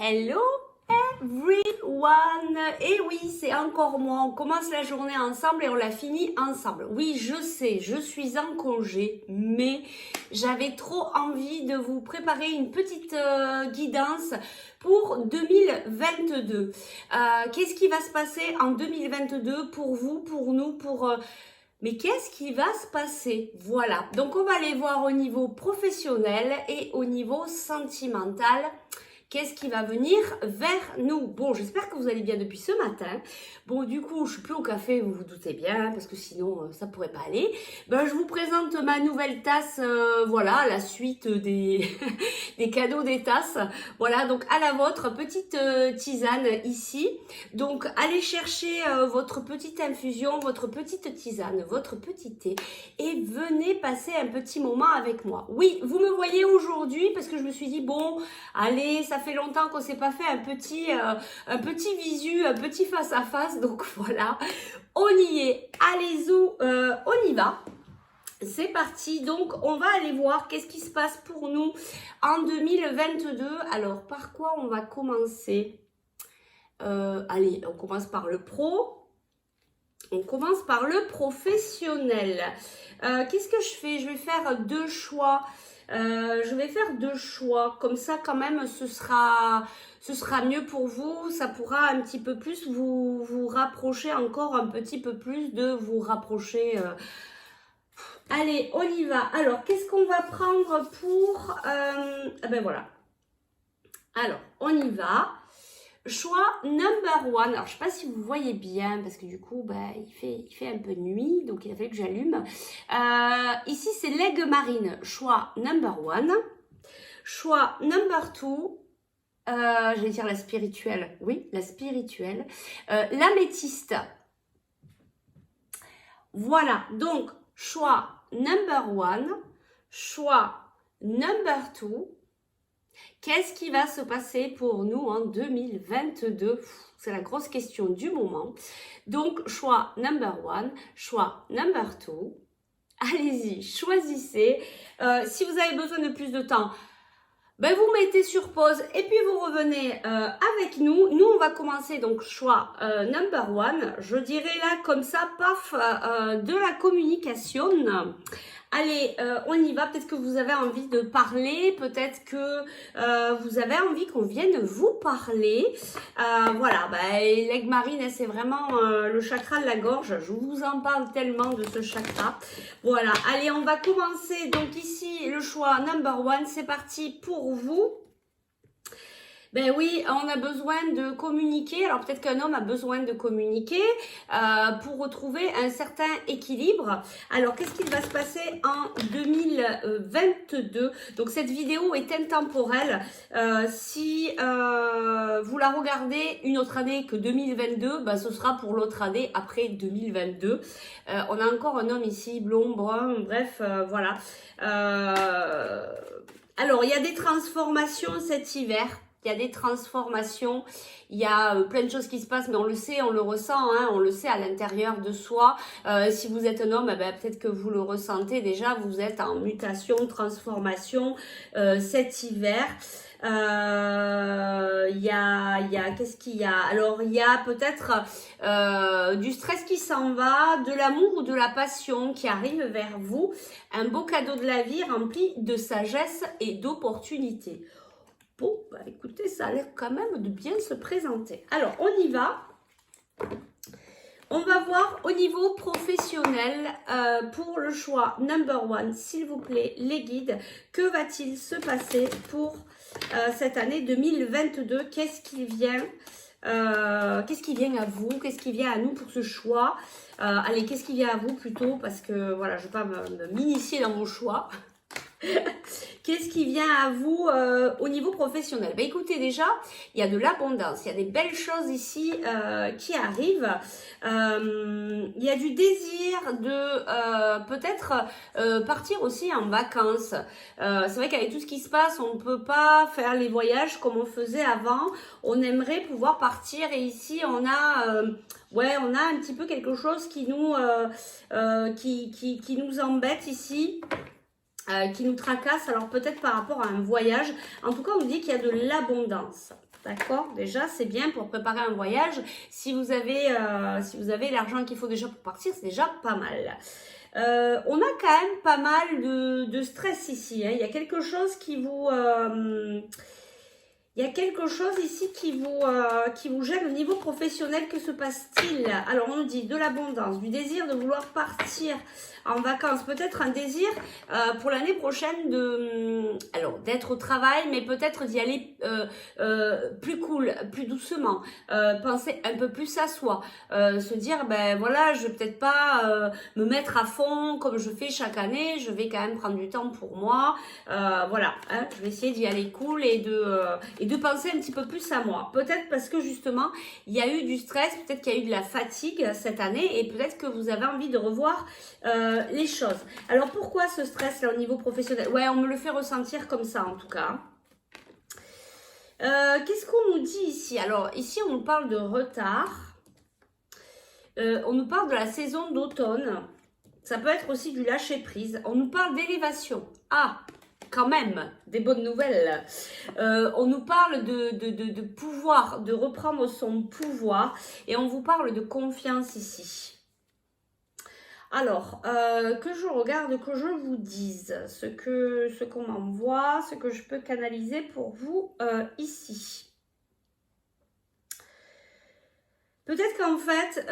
Hello everyone! Et oui, c'est encore moi. On commence la journée ensemble et on la finit ensemble. Oui, je sais, je suis en congé, mais j'avais trop envie de vous préparer une petite guidance pour 2022. Qu'est-ce qui va se passer en 2022 pour vous, pour nous, pour... Mais qu'est-ce qui va se passer? Voilà, donc on va aller voir au niveau professionnel et au niveau sentimental. Qu'est-ce qui va venir vers nous? Bon, j'espère que vous allez bien depuis ce matin. Bon, du coup, je suis plus au café, vous vous doutez bien, parce que sinon, ça pourrait pas aller. Ben, je vous présente ma nouvelle tasse, voilà, la suite des, des cadeaux des tasses. Voilà, donc à la vôtre, petite tisane ici. Donc, allez chercher votre petite infusion, votre petite tisane, votre petit thé et venez passer un petit moment avec moi. Oui, vous me voyez aujourd'hui parce que je me suis dit, bon, allez, ça fait longtemps qu'on s'est pas fait un petit visu, un petit face à face. Donc voilà, on y est. Allez-y, on y va. C'est parti. Donc on va aller voir qu'est-ce qui se passe pour nous en 2022. Alors par quoi on va commencer? Allez, on commence par le pro. On commence par le professionnel. Qu'est-ce que je fais? Je vais faire deux choix. Comme ça quand même ce sera mieux pour vous, ça pourra un petit peu plus vous rapprocher encore un petit peu plus de vous rapprocher. Allez, on y va. Alors, qu'est-ce qu'on va prendre pour... ben voilà. Alors, on y va. Choix number one. Alors, je ne sais pas si vous voyez bien, parce que du coup, bah, il fait un peu nuit, donc il a fallu que j'allume. Ici, c'est l'aigle marine. Choix number one. Choix number two. Je vais dire la spirituelle. Oui, la spirituelle. L'améthyste. Voilà. Donc, choix number one. Choix number two. Qu'est-ce qui va se passer pour nous en 2022? C'est la grosse question du moment. Donc, choix number one, choix number two. Allez-y, choisissez. Si vous avez besoin de plus de temps, ben vous mettez sur pause et puis vous revenez avec nous. Nous, on va commencer donc choix number one. Je dirais là comme ça, paf, de la communication. Allez, on y va. Peut-être que vous avez envie de parler. Peut-être que vous avez envie qu'on vienne vous parler. Voilà, l'aigle marine, c'est vraiment le chakra de la gorge. Je vous en parle tellement de ce chakra. Voilà, allez, on va commencer. Donc ici, le choix number one. C'est parti pour vous. Ben oui, on a besoin de communiquer. Alors peut-être qu'un homme a besoin de communiquer pour retrouver un certain équilibre. Alors qu'est-ce qui va se passer en 2022? Donc cette vidéo est intemporelle. Si vous la regardez une autre année que 2022, ben, ce sera pour l'autre année après 2022. On a encore un homme ici, blond, brun, bref, voilà. Alors il y a des transformations cet hiver. Il y a des transformations, il y a plein de choses qui se passent, mais on le sait, on le ressent, hein, on le sait à l'intérieur de soi. Si vous êtes un homme, peut-être que vous le ressentez déjà, vous êtes en mutation, transformation cet hiver. Qu'est-ce qu'il y a? Alors, il y a peut-être du stress qui s'en va, de l'amour ou de la passion qui arrive vers vous, un beau cadeau de la vie rempli de sagesse et d'opportunités. Bon, écoutez, ça a l'air quand même de bien se présenter. Alors, on y va. On va voir au niveau professionnel pour le choix number one, s'il vous plaît, les guides. Que va-t-il se passer pour cette année 2022? Qu'est-ce qui vient à vous? Qu'est-ce qui vient à nous pour ce choix? Allez, qu'est-ce qui vient à vous plutôt? Parce que voilà, je ne vais pas m'initier dans vos choix. Qu'est-ce qui vient à vous au niveau professionnel? Écoutez, déjà, il y a de l'abondance, il y a des belles choses ici qui arrivent. Il y a du désir de peut-être partir aussi en vacances. C'est vrai qu'avec tout ce qui se passe, on ne peut pas faire les voyages comme on faisait avant. On aimerait pouvoir partir et ici, on a... on a un petit peu quelque chose qui nous embête ici. Qui nous tracasse, alors peut-être par rapport à un voyage. En tout cas, on dit qu'il y a de l'abondance. D'accord? Déjà, c'est bien pour préparer un voyage. Si vous avez l'argent qu'il faut déjà pour partir, c'est déjà pas mal. On a quand même pas mal de stress ici, hein. Il y a quelque chose qui vous... il y a quelque chose ici qui vous gêne au niveau professionnel. Que se passe-t-il? Alors, on nous dit de l'abondance, du désir de vouloir partir en vacances. Peut-être un désir pour l'année prochaine d'être au travail, mais peut-être d'y aller plus cool, plus doucement. Penser un peu plus à soi. Se dire, ben voilà, je vais peut-être pas me mettre à fond comme je fais chaque année. Je vais quand même prendre du temps pour moi. Voilà, hein, je vais essayer d'y aller cool et de penser un petit peu plus à moi. Peut-être parce que justement, il y a eu du stress, peut-être qu'il y a eu de la fatigue cette année et peut-être que vous avez envie de revoir les choses. Alors, pourquoi ce stress là au niveau professionnel? Ouais, on me le fait ressentir comme ça en tout cas. Qu'est-ce qu'on nous dit ici? Alors, ici, on nous parle de retard. On nous parle de la saison d'automne. Ça peut être aussi du lâcher-prise. On nous parle d'élévation. Ah, quand même, des bonnes nouvelles. On nous parle de pouvoir, de reprendre son pouvoir. Et on vous parle de confiance ici. Alors, que je regarde, que je vous dise ce qu'on m'envoie, ce que je peux canaliser pour vous ici. Peut-être qu'en fait,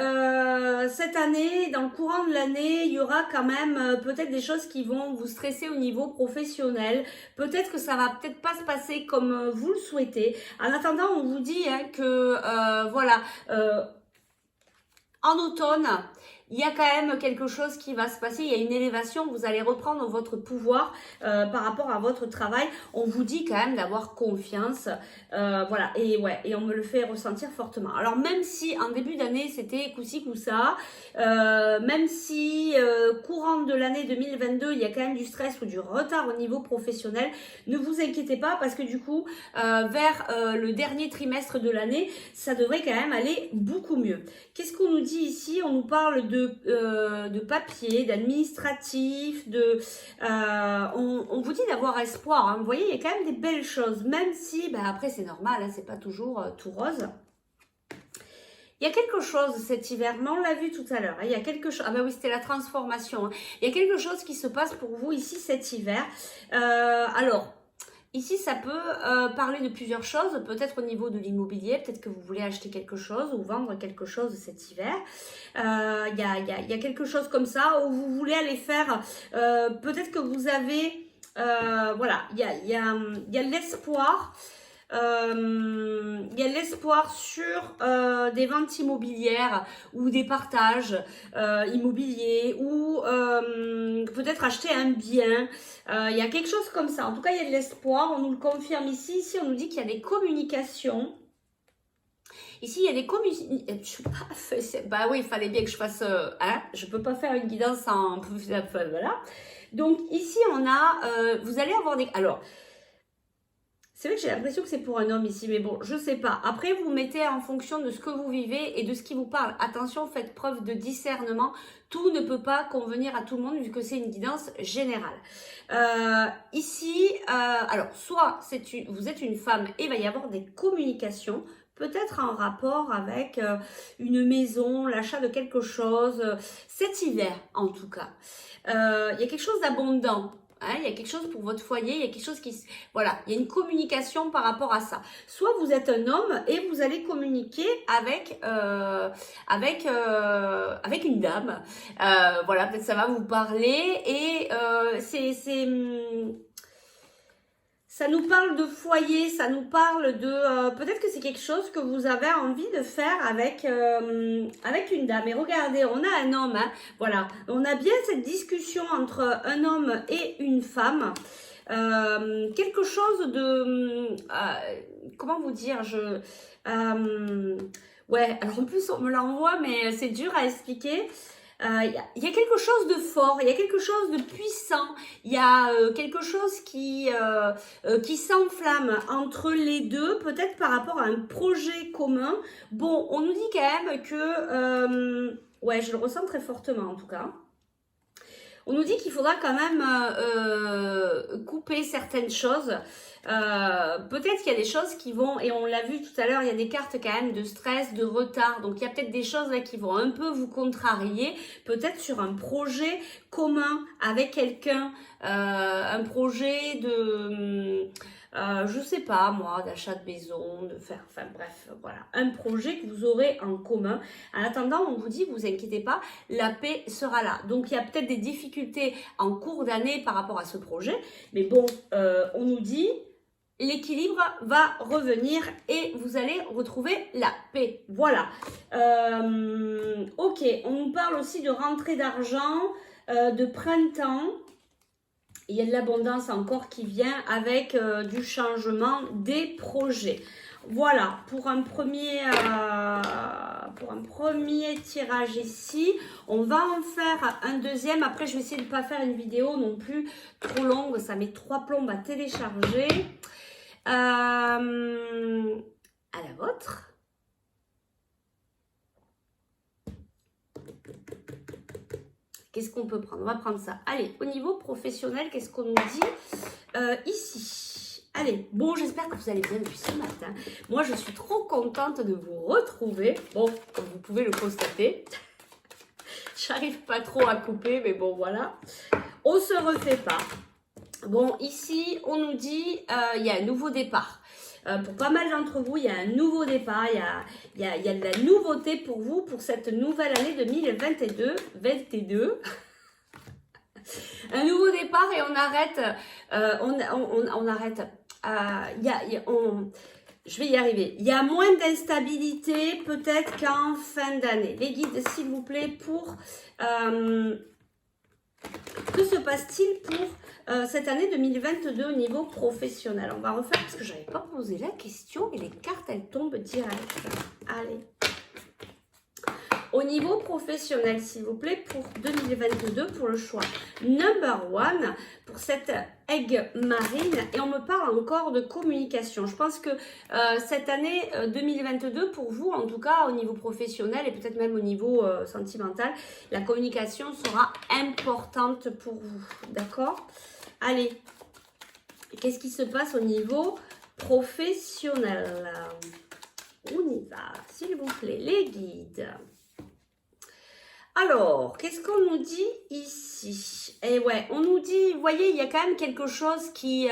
cette année, dans le courant de l'année, il y aura quand même peut-être des choses qui vont vous stresser au niveau professionnel. Peut-être que ça va peut-être pas se passer comme vous le souhaitez. En attendant, on vous dit hein, que voilà, en automne, il y a quand même quelque chose qui va se passer, il y a une élévation, vous allez reprendre votre pouvoir par rapport à votre travail. On vous dit quand même d'avoir confiance, voilà, et on me le fait ressentir fortement. Alors même si en début d'année c'était coup-ci coup-ça, même si courant de l'année 2022 il y a quand même du stress ou du retard au niveau professionnel, ne vous inquiétez pas parce que du coup vers le dernier trimestre de l'année, ça devrait quand même aller beaucoup mieux. Qu'est-ce qu'on nous dit ici? On nous parle de papier, d'administratif, on vous dit d'avoir espoir, hein. Vous voyez, il y a quand même des belles choses, même si, ben après c'est normal, hein, c'est pas toujours tout rose. Il y a quelque chose cet hiver, mais on l'a vu tout à l'heure, hein, il y a quelque chose, ah ben oui c'était la transformation, hein. Il y a quelque chose qui se passe pour vous ici cet hiver, alors... Ici, ça peut parler de plusieurs choses, peut-être au niveau de l'immobilier, peut-être que vous voulez acheter quelque chose ou vendre quelque chose cet hiver. Il y a quelque chose comme ça où vous voulez aller faire, peut-être que vous avez, voilà, il y a l'espoir. Il y a l'espoir sur des ventes immobilières ou des partages immobiliers ou peut-être acheter un bien. Il y a quelque chose comme ça. En tout cas, il y a de l'espoir. On nous le confirme ici. Ici, on nous dit qu'il y a des communications. Ici, il y a des communications. Bah oui, il fallait bien que je fasse... hein, je ne peux pas faire une guidance en... Voilà. Donc, ici, on a... vous allez avoir des... Alors... C'est vrai que j'ai l'impression que c'est pour un homme ici, mais bon, je sais pas. Après, vous mettez en fonction de ce que vous vivez et de ce qui vous parle. Attention, faites preuve de discernement. Tout ne peut pas convenir à tout le monde vu que c'est une guidance générale. Ici, alors, soit vous êtes une femme et il va y avoir des communications, peut-être en rapport avec une maison, l'achat de quelque chose, cet hiver en tout cas. Il y a quelque chose d'abondant. Hein, il y a quelque chose pour votre foyer, il y a quelque chose qui... Voilà, il y a une communication par rapport à ça. Soit vous êtes un homme et vous allez communiquer avec une dame. Voilà, peut-être ça va vous parler et ça nous parle de foyer, ça nous parle de... peut-être que c'est quelque chose que vous avez envie de faire avec une dame. Et regardez, on a un homme, hein, voilà. On a bien cette discussion entre un homme et une femme. Quelque chose de... comment vous dire ouais, alors en plus on me l'envoie, mais c'est dur à expliquer. Il y a quelque chose de fort, il y a quelque chose de puissant, il y a quelque chose qui s'enflamme entre les deux, peut-être par rapport à un projet commun. Bon, on nous dit quand même que, ouais, je le ressens très fortement en tout cas. On nous dit qu'il faudra quand même couper certaines choses. Peut-être qu'il y a des choses qui vont, et on l'a vu tout à l'heure, il y a des cartes quand même de stress, de retard. Donc il y a peut-être des choses là qui vont un peu vous contrarier. Peut-être sur un projet commun avec quelqu'un, un projet de... je sais pas moi, d'achat de maison, de faire, enfin bref, voilà, un projet que vous aurez en commun. En attendant, on vous dit, vous inquiétez pas, la paix sera là. Donc il y a peut-être des difficultés en cours d'année par rapport à ce projet, mais bon, on nous dit, l'équilibre va revenir et vous allez retrouver la paix. Voilà. Ok, on nous parle aussi de rentrée d'argent, de printemps. Il y a de l'abondance encore qui vient avec du changement des projets. Voilà, pour un premier tirage ici, on va en faire un deuxième. Après, je vais essayer de ne pas faire une vidéo non plus trop longue. Ça met 3 plombes à télécharger. À la vôtre. Qu'est-ce qu'on peut prendre? On va prendre ça. Allez, au niveau professionnel, qu'est-ce qu'on nous dit ici? Allez, bon, j'espère que vous allez bien depuis ce matin. Moi, je suis trop contente de vous retrouver. Bon, comme vous pouvez le constater, j'arrive pas trop à couper, mais bon, voilà. On se refait pas. Bon, ici, on nous dit il y a un nouveau départ. Pour pas mal d'entre vous, il y a un nouveau départ, il y a de la nouveauté pour vous, pour cette nouvelle année 2022. Un nouveau départ et on arrête, on arrête. Je vais y arriver. Il y a moins d'instabilité peut-être qu'en fin d'année. Les guides, s'il vous plaît, pour... que se passe-t-il pour cette année 2022 au niveau professionnel? On va refaire parce que je n'avais pas posé la question et les cartes, elles tombent direct. Allez. Au niveau professionnel, s'il vous plaît, pour 2022, pour le choix number one, pour cette aigle marine. Et on me parle encore de communication. Je pense que cette année 2022, pour vous, en tout cas, au niveau professionnel et peut-être même au niveau sentimental, la communication sera importante pour vous. D'accord? Allez, qu'est-ce qui se passe au niveau professionnel? On y va, s'il vous plaît, les guides. Alors, qu'est-ce qu'on nous dit ici? Eh ouais, on nous dit, vous voyez, il y a quand même quelque chose qui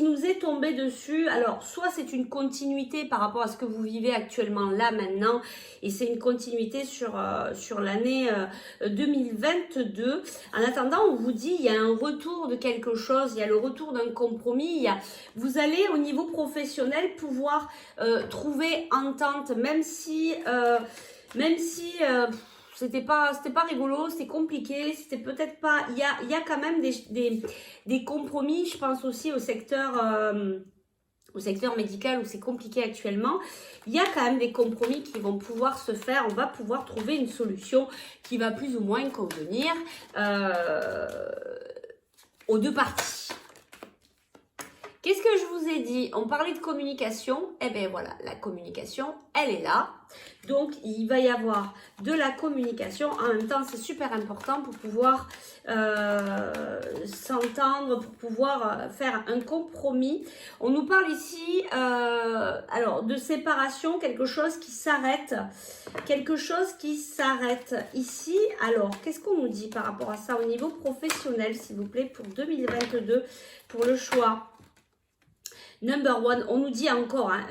nous est tombé dessus. Alors, soit c'est une continuité par rapport à ce que vous vivez actuellement là, maintenant, et c'est une continuité sur l'année 2022. En attendant, on vous dit, il y a un retour de quelque chose, il y a le retour d'un compromis, vous allez au niveau professionnel pouvoir trouver entente, même si c'était pas rigolo, c'était compliqué, c'était peut-être pas... Il y a quand même des compromis, je pense aussi au secteur médical où c'est compliqué actuellement. Il y a quand même des compromis qui vont pouvoir se faire, on va pouvoir trouver une solution qui va plus ou moins convenir aux deux parties. Qu'est-ce que je vous ai dit? On parlait de communication. Eh bien voilà, la communication, elle est là. Donc, il va y avoir de la communication. En même temps, c'est super important pour pouvoir s'entendre, pour pouvoir faire un compromis. On nous parle ici alors de séparation, quelque chose qui s'arrête. Quelque chose qui s'arrête ici. Alors, qu'est-ce qu'on nous dit par rapport à ça au niveau professionnel, s'il vous plaît, pour 2022, pour le choix number one? On nous dit encore, hein,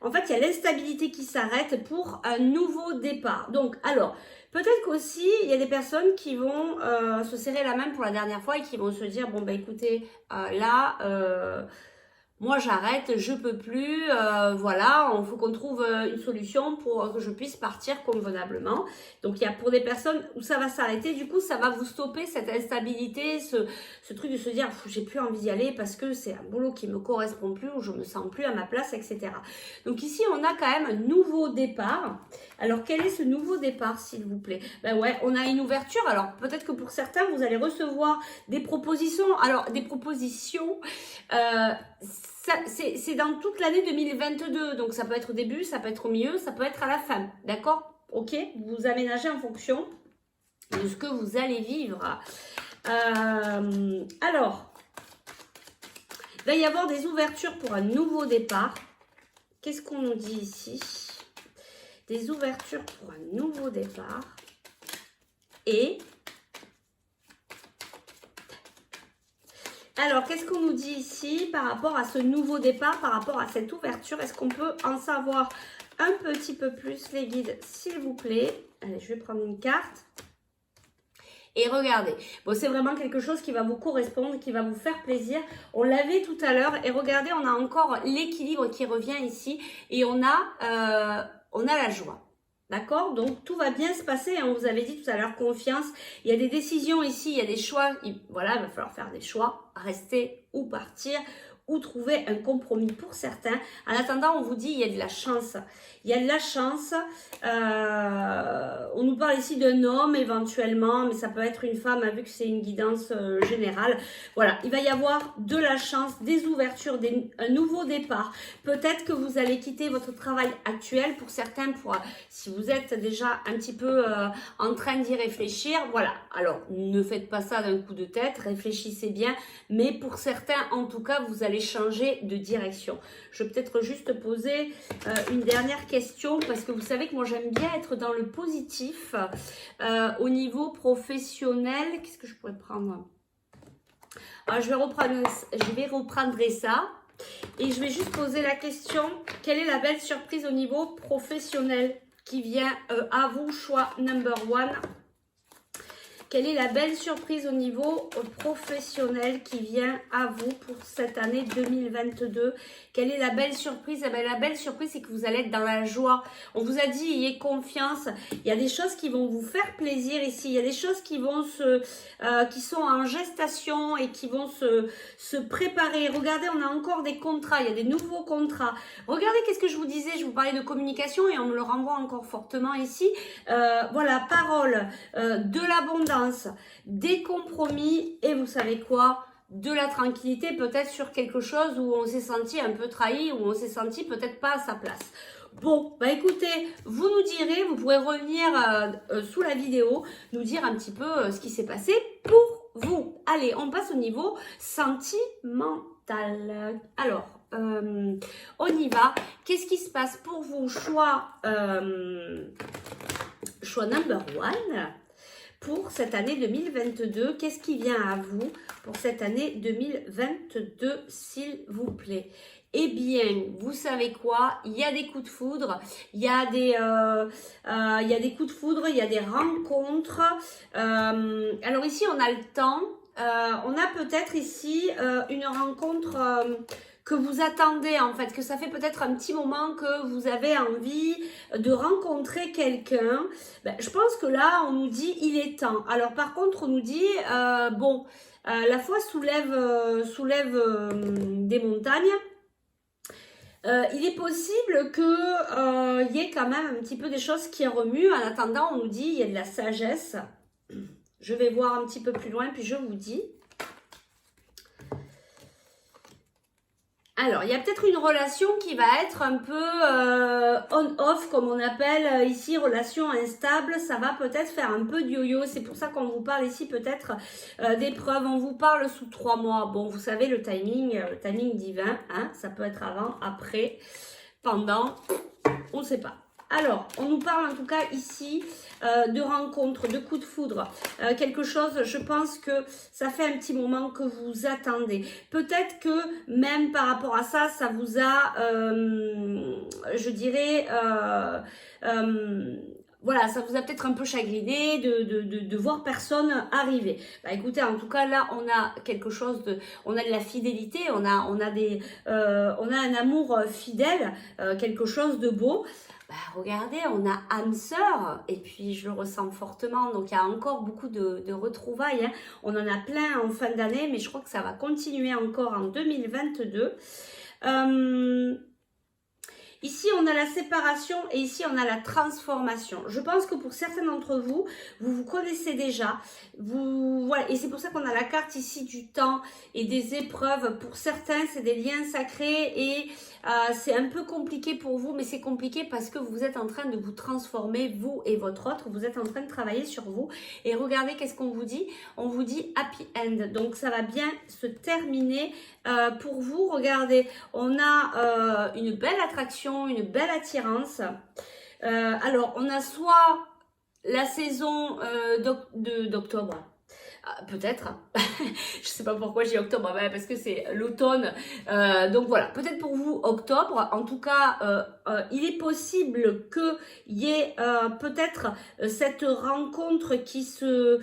en fait, il y a l'instabilité qui s'arrête pour un nouveau départ. Donc, alors, peut-être qu'aussi, il y a des personnes qui vont se serrer la main pour la dernière fois et qui vont se dire, bon, bah écoutez, là, moi j'arrête, je peux plus, voilà, il faut qu'on trouve une solution pour que je puisse partir convenablement. Donc il y a pour des personnes où ça va s'arrêter, du coup ça va vous stopper cette instabilité, ce truc de se dire j'ai plus envie d'y aller parce que c'est un boulot qui me correspond plus, ou je me sens plus à ma place, etc. Donc ici on a quand même un nouveau départ. Alors quel est ce nouveau départ, s'il vous plaît? Ben ouais, on a une ouverture. Alors peut-être que pour certains vous allez recevoir des propositions. Alors des propositions, c'est dans toute l'année 2022, donc ça peut être au début, ça peut être au milieu, ça peut être à la fin, d'accord? ok? Vous vous aménagez en fonction de ce que vous allez vivre. Alors, il va y avoir des ouvertures pour un nouveau départ. Qu'est-ce qu'on nous dit ici? Des ouvertures pour un nouveau départ. Et alors, qu'est-ce qu'on nous dit ici par rapport à ce nouveau départ, par rapport à cette ouverture? Est-ce qu'on peut en savoir un petit peu plus, les guides, s'il vous plaît? Allez, je vais prendre une carte. Et regardez, bon, c'est vraiment quelque chose qui va vous correspondre, qui va vous faire plaisir. On l'avait tout à l'heure et regardez, on a encore l'équilibre qui revient ici et on a la joie. D'accord? Donc, tout va bien se passer. On vous avait dit tout à l'heure, confiance. Il y a des décisions ici, il y a des choix. Voilà, il va falloir faire des choix, rester ou partir ou trouver un compromis pour certains. En attendant, on vous dit, il y a de la chance. Il y a de la chance. On nous parle ici d'un homme éventuellement, mais ça peut être une femme, vu que c'est une guidance générale. Voilà, il va y avoir de la chance, des ouvertures, un nouveau départ. Peut-être que vous allez quitter votre travail actuel. Pour certains, si vous êtes déjà un petit peu en train d'y réfléchir, voilà. Alors, ne faites pas ça d'un coup de tête, réfléchissez bien. Mais pour certains, en tout cas, vous allez changer de direction. Je vais peut-être juste poser une dernière question parce que vous savez que moi j'aime bien être dans le positif au niveau professionnel. Qu'est-ce que je pourrais prendre? Alors, je vais reprendre ça et je vais juste poser la question, quelle est la belle surprise au niveau professionnel qui vient à vous? Choix number one. Quelle est la belle surprise au niveau professionnel qui vient à vous pour cette année 2022? Quelle est la belle surprise? Eh bien, la belle surprise, c'est que vous allez être dans la joie. On vous a dit, ayez confiance. Il y a des choses qui vont vous faire plaisir ici. Il y a des choses qui vont qui sont en gestation et qui vont se préparer. Regardez, on a encore des contrats. Il y a des nouveaux contrats. Regardez, qu'est-ce que je vous disais? Je vous parlais de communication et on me le renvoie encore fortement ici. Voilà, parole, de l'abondance, des compromis et vous savez quoi, de la tranquillité peut-être sur quelque chose où on s'est senti un peu trahi, où on s'est senti peut-être pas à sa place. Bon, bah écoutez, vous nous direz, vous pourrez revenir sous la vidéo, nous dire un petit peu ce qui s'est passé pour vous. Allez, on passe au niveau sentimental. Alors, on y va. Qu'est-ce qui se passe pour vous? Choix number one. Pour cette année 2022, qu'est-ce qui vient à vous pour cette année 2022, s'il vous plaît? Eh bien, vous savez quoi? Il y a des coups de foudre, il y a des coups de foudre, il y a des rencontres. Alors ici, on a le temps. On a peut-être ici une rencontre que vous attendez en fait, que ça fait peut-être un petit moment que vous avez envie de rencontrer quelqu'un. Ben, je pense que là, on nous dit il est temps. Alors par contre, on nous dit, la foi soulève des montagnes. Il est possible que y ait quand même un petit peu des choses qui remuent. En attendant, on nous dit il y a de la sagesse. Je vais voir un petit peu plus loin, puis je vous dis. Alors, il y a peut-être une relation qui va être un peu on-off, comme on appelle ici, relation instable. Ça va peut-être faire un peu de yo-yo. C'est pour ça qu'on vous parle ici peut-être d'épreuves. On vous parle sous 3 mois. Bon, vous savez, le timing divin, hein, ça peut être avant, après, pendant, on ne sait pas. Alors, on nous parle en tout cas ici de rencontres, de coups de foudre. Quelque chose, je pense que ça fait un petit moment que vous attendez. Peut-être que même par rapport à ça, ça vous a, je dirais, voilà, ça vous a peut-être un peu chagriné de voir personne arriver. Bah écoutez, en tout cas là, on a quelque chose on a de la fidélité, on a un amour fidèle, quelque chose de beau. Bah, regardez, on a âme sœur, et puis je le ressens fortement, donc il y a encore beaucoup de retrouvailles, hein. On en a plein en fin d'année, mais je crois que ça va continuer encore en 2022. Ici, on a la séparation et ici, on a la transformation. Je pense que pour certains d'entre vous, vous vous connaissez déjà. Voilà. Et c'est pour ça qu'on a la carte ici du temps et des épreuves. Pour certains, c'est des liens sacrés et c'est un peu compliqué pour vous, mais c'est compliqué parce que vous êtes en train de vous transformer, vous et votre autre. Vous êtes en train de travailler sur vous. Et regardez, qu'est-ce qu'on vous dit? On vous dit happy end. Donc, ça va bien se terminer pour vous. Regardez, on a une belle attraction, une belle attirance. Alors, on a soit la saison d'octobre. Peut-être, je sais pas pourquoi j'ai octobre, parce que c'est l'automne, donc voilà, peut-être pour vous octobre, en tout cas, il est possible qu'il y ait peut-être cette rencontre qui se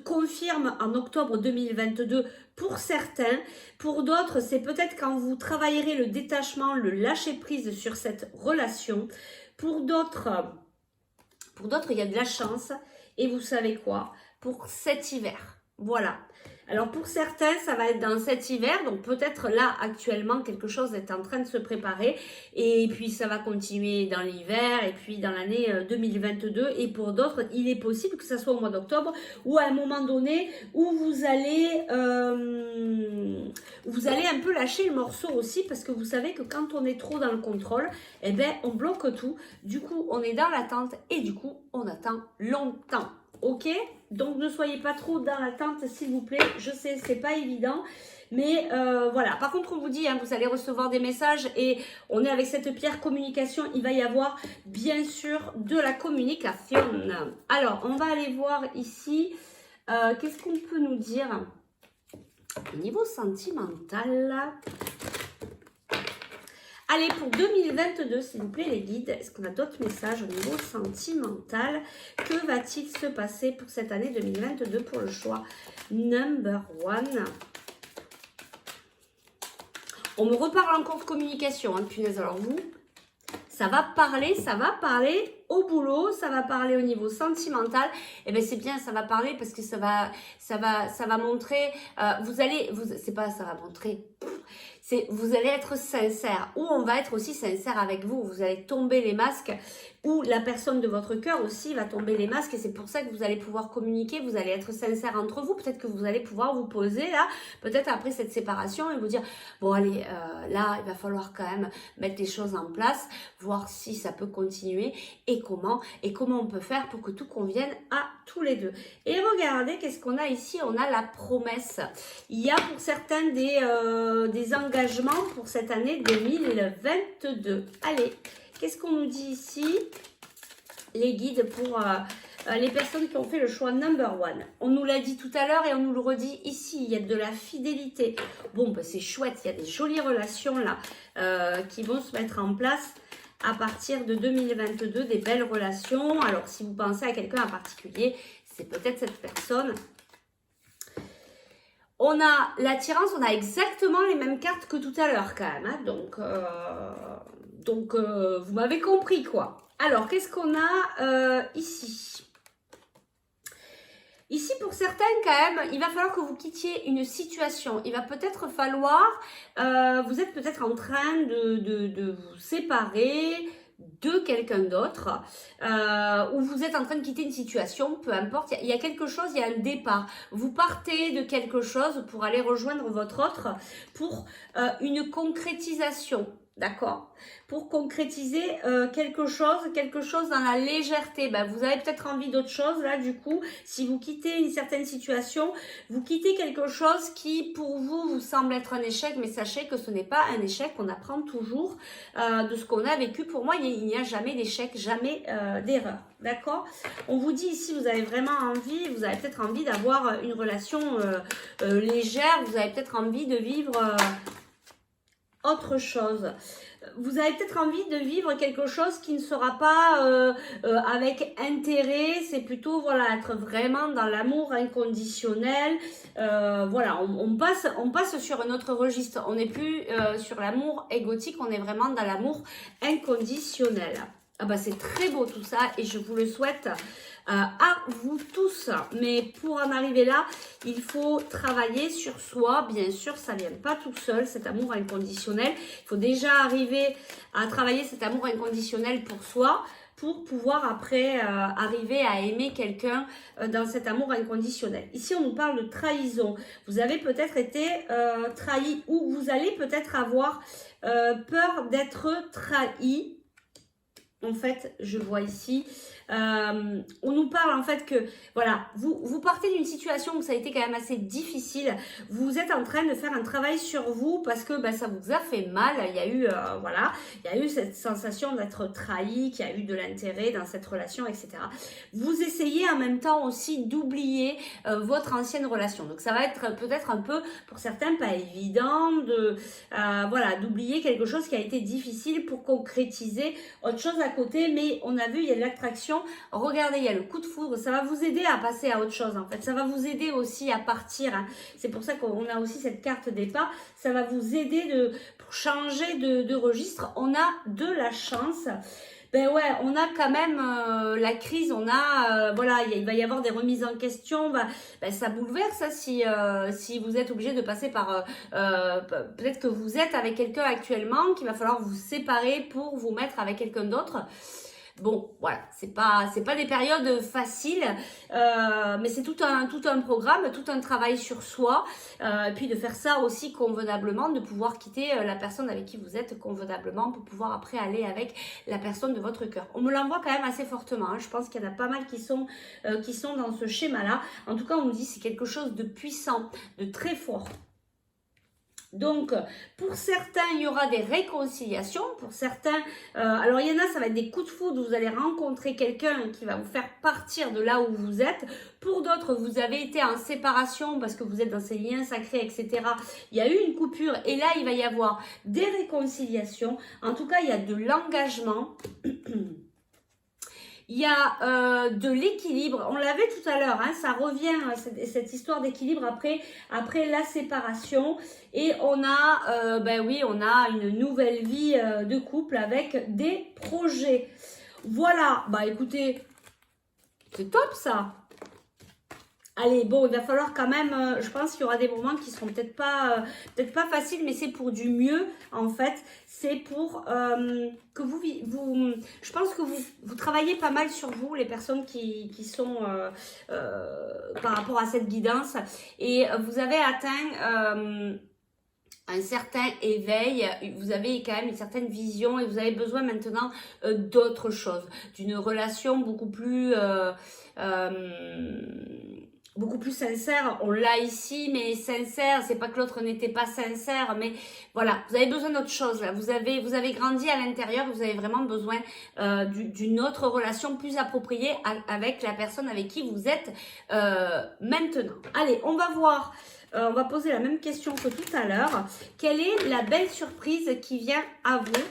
confirme en octobre 2022 pour certains. Pour d'autres, c'est peut-être quand vous travaillerez le détachement, le lâcher prise sur cette relation. Pour d'autres, il y a de la chance. Et vous savez quoi? Pour cet hiver, voilà. Alors pour certains, ça va être dans cet hiver, donc peut-être là actuellement quelque chose est en train de se préparer et puis ça va continuer dans l'hiver et puis dans l'année 2022 et pour d'autres, il est possible que ça soit au mois d'octobre ou à un moment donné où vous allez un peu lâcher le morceau aussi parce que vous savez que quand on est trop dans le contrôle, eh ben on bloque tout, du coup on est dans l'attente et du coup on attend longtemps. Ok, donc ne soyez pas trop dans l'attente s'il vous plaît, je sais c'est pas évident mais voilà, par contre on vous dit hein, vous allez recevoir des messages et on est avec cette pierre communication, il va y avoir bien sûr de la communication. Alors on va aller voir ici, qu'est-ce qu'on peut nous dire au niveau sentimental. Allez, pour 2022, s'il vous plaît, les guides, est-ce qu'on a d'autres messages au niveau sentimental? Que va-t-il se passer pour cette année 2022 pour le choix number one? On me reparle encore de communication, hein, punaise. Alors vous, ça va parler au boulot, ça va parler au niveau sentimental. Et bien c'est bien, ça va parler parce que ça va montrer, c'est pas ça va montrer. Vous allez être sincère ou on va être aussi sincère avec vous. Vous allez tomber les masques ou la personne de votre cœur aussi va tomber les masques et c'est pour ça que vous allez pouvoir communiquer. Vous allez être sincère entre vous. Peut-être que vous allez pouvoir vous poser là, peut-être après cette séparation et vous dire bon allez, là il va falloir quand même mettre les choses en place, voir si ça peut continuer et comment on peut faire pour que tout convienne à tous les deux. Et regardez qu'est-ce qu'on a ici. On a la promesse. Il y a pour certains des engagements pour cette année 2022. Allez, qu'est-ce qu'on nous dit ici? Les guides pour les personnes qui ont fait le choix number one. On nous l'a dit tout à l'heure et on nous le redit ici. Il y a de la fidélité. Bon, ben c'est chouette. Il y a des jolies relations là qui vont se mettre en place à partir de 2022. Des belles relations. Alors, si vous pensez à quelqu'un en particulier, c'est peut-être cette personne. On a l'attirance, on a exactement les mêmes cartes que tout à l'heure quand même. Hein, donc vous m'avez compris quoi. Alors, qu'est-ce qu'on a ici? Ici, pour certains, quand même, il va falloir que vous quittiez une situation. Il va peut-être falloir, vous êtes peut-être en train de vous séparer de quelqu'un d'autre, ou vous êtes en train de quitter une situation, peu importe, il y a quelque chose, il y a un départ. Vous partez de quelque chose pour aller rejoindre votre autre pour une concrétisation. D'accord? Pour concrétiser quelque chose dans la légèreté. Ben, vous avez peut-être envie d'autre chose là du coup. Si vous quittez une certaine situation, vous quittez quelque chose qui pour vous semble être un échec. Mais sachez que ce n'est pas un échec. On apprend toujours de ce qu'on a vécu. Pour moi, il n'y a jamais d'échec, jamais d'erreur. D'accord? On vous dit ici, vous avez vraiment envie, vous avez peut-être envie d'avoir une relation légère. Vous avez peut-être envie de vivre... autre chose. Vous avez peut-être envie de vivre quelque chose qui ne sera pas avec intérêt, c'est plutôt voilà être vraiment dans l'amour inconditionnel. Voilà, on passe sur un autre registre. On n'est plus sur l'amour égotique, on est vraiment dans l'amour inconditionnel. Ah bah c'est très beau tout ça et je vous le souhaite à vous tous. Mais pour en arriver là, il faut travailler sur soi. Bien sûr, ça ne vient pas tout seul, cet amour inconditionnel. Il faut déjà arriver à travailler cet amour inconditionnel pour soi, pour pouvoir après arriver à aimer quelqu'un dans cet amour inconditionnel. Ici, on nous parle de trahison. Vous avez peut-être été trahi ou vous allez peut-être avoir peur d'être trahi. En fait, je vois ici, on nous parle en fait que, voilà, vous partez d'une situation où ça a été quand même assez difficile. Vous êtes en train de faire un travail sur vous parce que ça vous a fait mal. Il y a eu, voilà, il y a eu cette sensation d'être trahi, qu'il y a eu de l'intérêt dans cette relation, etc. Vous essayez en même temps aussi d'oublier votre ancienne relation. Donc, ça va être peut-être un peu, pour certains, pas évident de, voilà, d'oublier quelque chose qui a été difficile pour concrétiser autre chose à côté, mais on a vu, il y a de l'attraction. Regardez, il y a le coup de foudre, ça va vous aider à passer à autre chose en fait, ça va vous aider aussi à partir, hein. C'est pour ça qu'on a aussi cette carte départ, ça va vous aider pour changer de registre. On a de la chance. Ben ouais, on a quand même la crise, on a, voilà, il va y avoir des remises en question, ça bouleverse hein, si vous êtes obligé de passer par, peut-être que vous êtes avec quelqu'un actuellement, qu'il va falloir vous séparer pour vous mettre avec quelqu'un d'autre. Bon, voilà, c'est pas des périodes faciles, mais c'est tout un programme, tout un travail sur soi, et puis de faire ça aussi convenablement, de pouvoir quitter la personne avec qui vous êtes convenablement pour pouvoir après aller avec la personne de votre cœur. On me l'envoie quand même assez fortement, hein. Je pense qu'il y en a pas mal qui sont dans ce schéma-là. En tout cas, on nous dit que c'est quelque chose de puissant, de très fort. Donc, pour certains, il y aura des réconciliations. Pour certains, alors il y en a, ça va être des coups de foudre. Vous allez rencontrer quelqu'un qui va vous faire partir de là où vous êtes. Pour d'autres, vous avez été en séparation parce que vous êtes dans ces liens sacrés, etc. Il y a eu une coupure et là, il va y avoir des réconciliations. En tout cas, il y a de l'engagement. Il y a de l'équilibre, on l'avait tout à l'heure, hein, ça revient, cette histoire d'équilibre après la séparation. Et on a, oui, on a une nouvelle vie de couple avec des projets. Voilà, écoutez, c'est top ça. Allez, bon, il va falloir quand même, je pense qu'il y aura des moments qui seront peut-être pas faciles, mais c'est pour du mieux, en fait. C'est pour que je pense que vous travaillez pas mal sur vous, les personnes qui sont par rapport à cette guidance. Et vous avez atteint un certain éveil, vous avez quand même une certaine vision et vous avez besoin maintenant d'autre chose, d'une relation beaucoup plus sincère. On l'a ici, mais sincère, c'est pas que l'autre n'était pas sincère, mais voilà, vous avez besoin d'autre chose là. Vous avez grandi à l'intérieur, vous avez vraiment besoin d'une autre relation plus appropriée avec la personne avec qui vous êtes maintenant. Allez, on va voir. On va poser la même question que tout à l'heure. Quelle est la belle surprise qui vient à vous?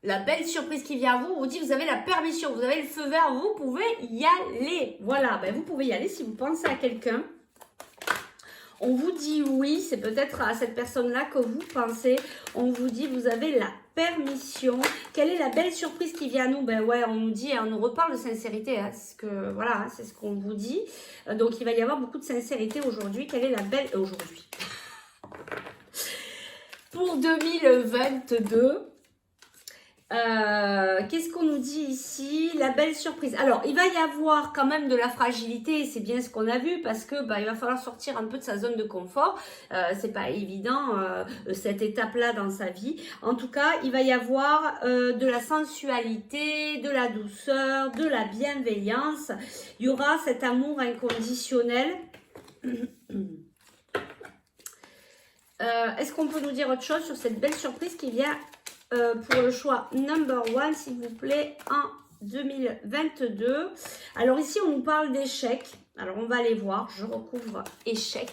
La belle surprise qui vient à vous, on vous dit vous avez la permission, vous avez le feu vert, vous pouvez y aller. Voilà, vous pouvez y aller si vous pensez à quelqu'un. On vous dit oui, c'est peut-être à cette personne-là que vous pensez. On vous dit vous avez la permission. Quelle est la belle surprise qui vient à nous? Ouais, on nous dit, on nous reparle de sincérité. Hein, voilà, c'est ce qu'on vous dit. Donc il va y avoir beaucoup de sincérité aujourd'hui. Quelle est la belle aujourd'hui? Pour 2022. Qu'est-ce qu'on nous dit ici? La belle surprise. Alors, il va y avoir quand même de la fragilité, c'est bien ce qu'on a vu, parce que il va falloir sortir un peu de sa zone de confort. C'est pas évident cette étape-là dans sa vie. En tout cas, il va y avoir de la sensualité, de la douceur, de la bienveillance. Il y aura cet amour inconditionnel. Est-ce qu'on peut nous dire autre chose sur cette belle surprise qui vient pour le choix number one, s'il vous plaît, en 2022. Alors ici, on nous parle d'échecs. Alors, on va aller voir. Je recouvre échec.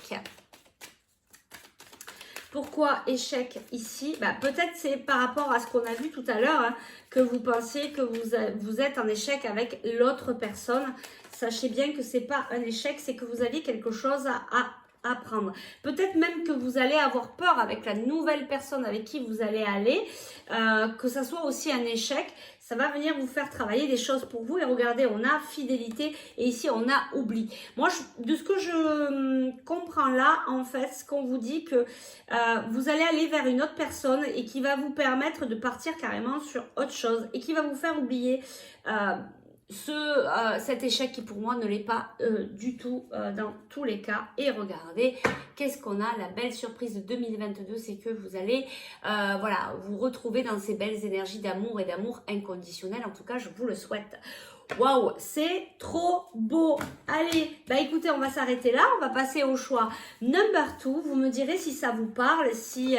Pourquoi échec ici? Peut-être c'est par rapport à ce qu'on a vu tout à l'heure, hein, que vous pensiez que vous êtes en échec avec l'autre personne. Sachez bien que c'est pas un échec, c'est que vous aviez quelque chose à apprendre. Peut-être même que vous allez avoir peur avec la nouvelle personne avec qui vous allez aller, que ça soit aussi un échec. Ça va venir vous faire travailler des choses pour vous. Et regardez, on a fidélité et ici, on a oubli. Moi, de ce que je comprends là, en fait, ce qu'on vous dit que vous allez aller vers une autre personne et qui va vous permettre de partir carrément sur autre chose et qui va vous faire oublier cet échec qui pour moi ne l'est pas du tout dans tous les cas. Et regardez, qu'est-ce qu'on a? La belle surprise de 2022, c'est que vous allez voilà, vous retrouver dans ces belles énergies d'amour et d'amour inconditionnel. En tout cas, je vous le souhaite. Waouh, c'est trop beau. Allez, bah écoutez, on va s'arrêter là. On va passer au choix number 2. Vous me direz si ça vous parle. Si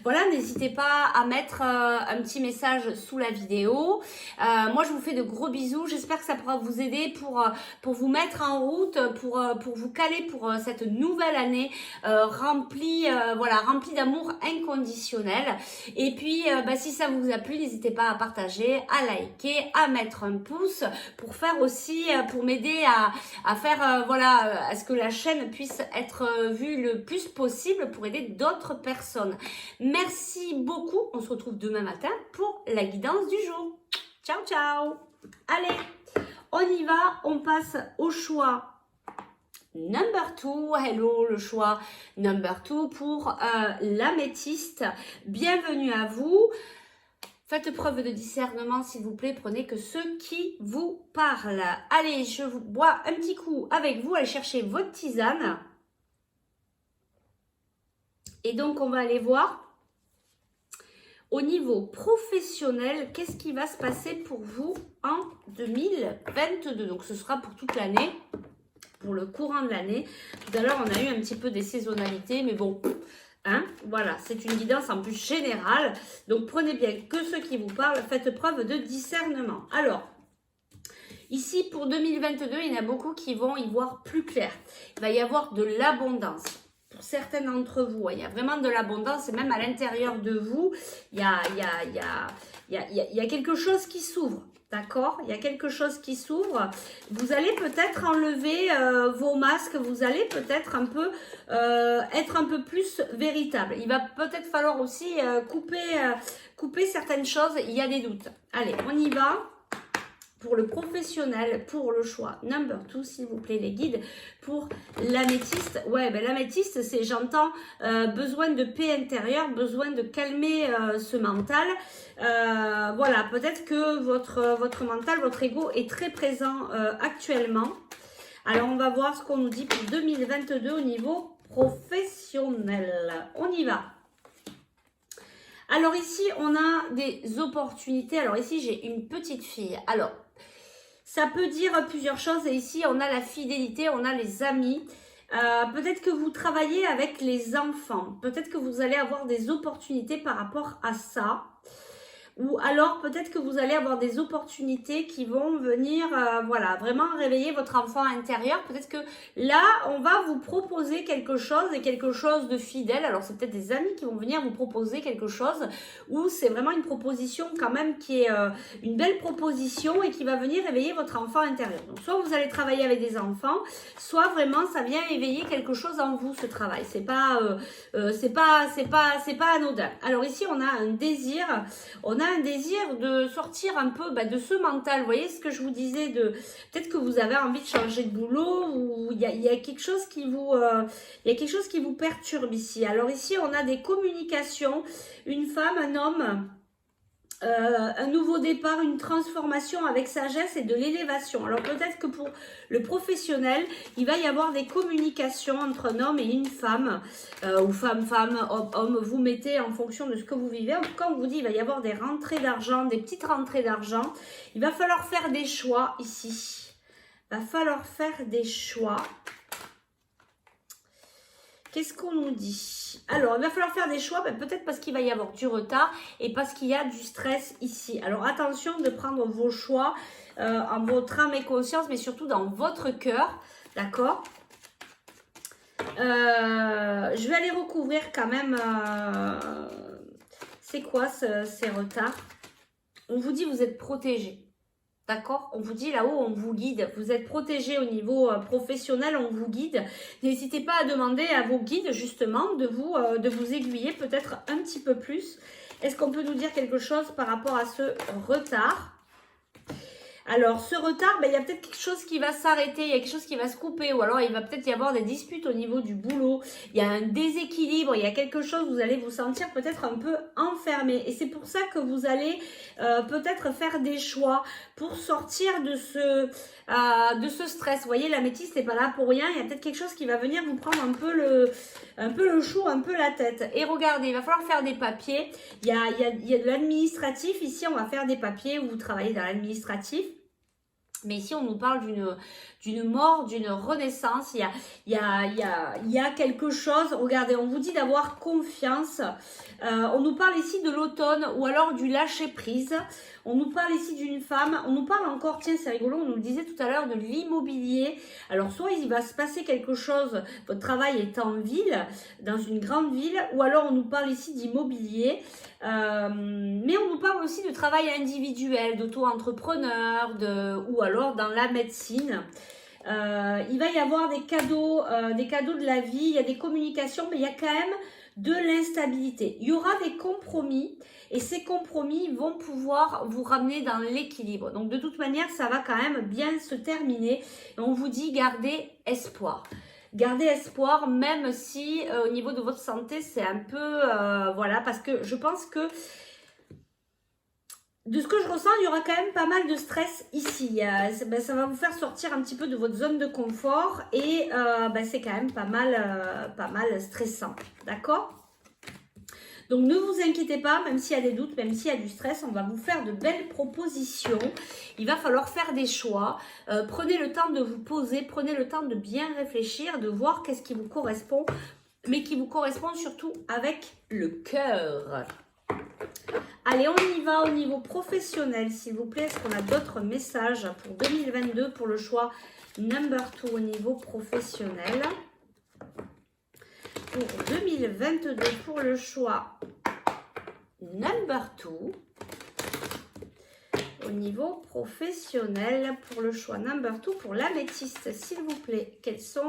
voilà, n'hésitez pas à mettre un petit message sous la vidéo. Moi, je vous fais de gros bisous. J'espère que ça pourra vous aider pour vous mettre en route, pour vous caler pour cette nouvelle année remplie voilà, remplie d'amour inconditionnel. Et puis, bah, si ça vous a plu, n'hésitez pas à partager, à liker, à mettre un pouce, pour faire aussi, pour m'aider à faire, voilà, à ce que la chaîne puisse être vue le plus possible pour aider d'autres personnes. Merci beaucoup. On se retrouve demain matin pour la guidance du jour. Ciao, ciao. Allez, on y va. On passe au choix number 2. Hello, le choix number 2 pour l'améthyste. Bienvenue à vous. Faites preuve de discernement, s'il vous plaît. Prenez que ceux qui vous parlent. Allez, je vous bois un petit coup avec vous. Allez chercher votre tisane. Et donc, on va aller voir au niveau professionnel, qu'est-ce qui va se passer pour vous en 2022. Donc, ce sera pour toute l'année, pour le courant de l'année. Tout à l'heure, on a eu un petit peu des saisonnalités, mais bon... Hein, voilà, c'est une guidance en plus générale. Donc, prenez bien que ceux qui vous parlent, faites preuve de discernement. Alors, ici, pour 2022, il y en a beaucoup qui vont y voir plus clair. Il va y avoir de l'abondance. Pour certains d'entre vous, il y a vraiment de l'abondance. Et même à l'intérieur de vous, il y a quelque chose qui s'ouvre. D'accord? Il y a quelque chose qui s'ouvre. Vous allez peut-être enlever vos masques. Vous allez peut-être un peu être un peu plus véritable. Il va peut-être falloir aussi couper certaines choses. Il y a des doutes. Allez, on y va. Pour le professionnel, pour le choix number 2, s'il vous plaît, les guides, pour l'améthyste. Ouais, ben l'améthyste, c'est, j'entends, besoin de paix intérieure, besoin de calmer ce mental. Voilà, peut-être que votre mental, votre ego est très présent actuellement. Alors, on va voir ce qu'on nous dit pour 2022 au niveau professionnel. On y va. Alors ici, on a des opportunités. Alors ici, j'ai une petite fille. Alors, ça peut dire plusieurs choses. Et ici, on a la fidélité, on a les amis. Peut-être que vous travaillez avec les enfants. Peut-être que vous allez avoir des opportunités par rapport à ça. Ou alors, peut-être que vous allez avoir des opportunités qui vont venir, voilà, vraiment réveiller votre enfant intérieur. Peut-être que là, on va vous proposer quelque chose et quelque chose de fidèle. Alors, c'est peut-être des amis qui vont venir vous proposer quelque chose ou c'est vraiment une proposition quand même qui est une belle proposition et qui va venir éveiller votre enfant intérieur. Donc, soit vous allez travailler avec des enfants, soit vraiment ça vient éveiller quelque chose en vous, ce travail. C'est pas anodin. Alors ici, on a un désir, un désir de sortir un peu de ce mental. Vous voyez ce que je vous disais, de peut-être que vous avez envie de changer de boulot ou il y a quelque chose qui vous perturbe ici. Alors ici, on a des communications, une femme, un homme, un nouveau départ, une transformation avec sagesse et de l'élévation. Alors peut-être que pour le professionnel, il va y avoir des communications entre un homme et une femme, ou femme, homme, vous mettez en fonction de ce que vous vivez. En tout cas, on vous dit il va y avoir des rentrées d'argent, des petites rentrées d'argent. Il va falloir faire des choix ici. Il va falloir faire des choix. Qu'est-ce qu'on nous dit? Alors, il va falloir faire des choix, peut-être parce qu'il va y avoir du retard et parce qu'il y a du stress ici. Alors, attention de prendre vos choix en votre âme et conscience, mais surtout dans votre cœur, d'accord? Je vais aller recouvrir quand même, c'est quoi ces retards? On vous dit vous êtes protégé. D'accord? On vous dit là-haut, on vous guide. Vous êtes protégé au niveau professionnel, on vous guide. N'hésitez pas à demander à vos guides justement de vous aiguiller peut-être un petit peu plus. Est-ce qu'on peut nous dire quelque chose par rapport à ce retard? Alors, ce retard, ben, il y a peut-être quelque chose qui va s'arrêter, il y a quelque chose qui va se couper, ou alors il va peut-être y avoir des disputes au niveau du boulot, il y a un déséquilibre, il y a quelque chose, vous allez vous sentir peut-être un peu enfermé. Et c'est pour ça que vous allez peut-être faire des choix pour sortir de ce stress. Vous voyez, l'améthyste n'est pas là pour rien, il y a peut-être quelque chose qui va venir vous prendre un peu le chou, un peu la tête. Et regardez, il va falloir faire des papiers, il y a de l'administratif, ici on va faire des papiers où vous travaillez dans l'administratif. Mais ici, on nous parle d'une mort, d'une renaissance. Il y a quelque chose. Regardez, on vous dit d'avoir confiance. On nous parle ici de l'automne ou alors du lâcher-prise. On nous parle ici d'une femme. On nous parle encore, tiens, c'est rigolo, on nous le disait tout à l'heure, de l'immobilier. Alors, soit il va se passer quelque chose, votre travail est en ville, dans une grande ville, ou alors on nous parle ici d'immobilier. Mais on nous parle aussi de travail individuel, d'auto-entrepreneur, ou alors dans la médecine. Il va y avoir des cadeaux de la vie, il y a des communications, mais il y a quand même de l'instabilité. Il y aura des compromis et ces compromis vont pouvoir vous ramener dans l'équilibre. Donc de toute manière, ça va quand même bien se terminer. Et on vous dit gardez espoir. Gardez espoir, même si au niveau de votre santé, c'est un peu... voilà, parce que je pense que de ce que je ressens, il y aura quand même pas mal de stress ici. Ça va vous faire sortir un petit peu de votre zone de confort et c'est quand même pas mal stressant. D'accord ? Donc ne vous inquiétez pas, même s'il y a des doutes, même s'il y a du stress, on va vous faire de belles propositions. Il va falloir faire des choix. Prenez le temps de vous poser, prenez le temps de bien réfléchir, de voir qu'est-ce qui vous correspond, mais qui vous correspond surtout avec le cœur. Allez, on y va au niveau professionnel, s'il vous plaît. Est-ce qu'on a d'autres messages pour 2022 pour le choix number 2 au niveau professionnel? Pour 2022, pour le choix number 2, au niveau professionnel, pour le choix number 2, pour l'améthyste, s'il vous plaît, qu'est-ce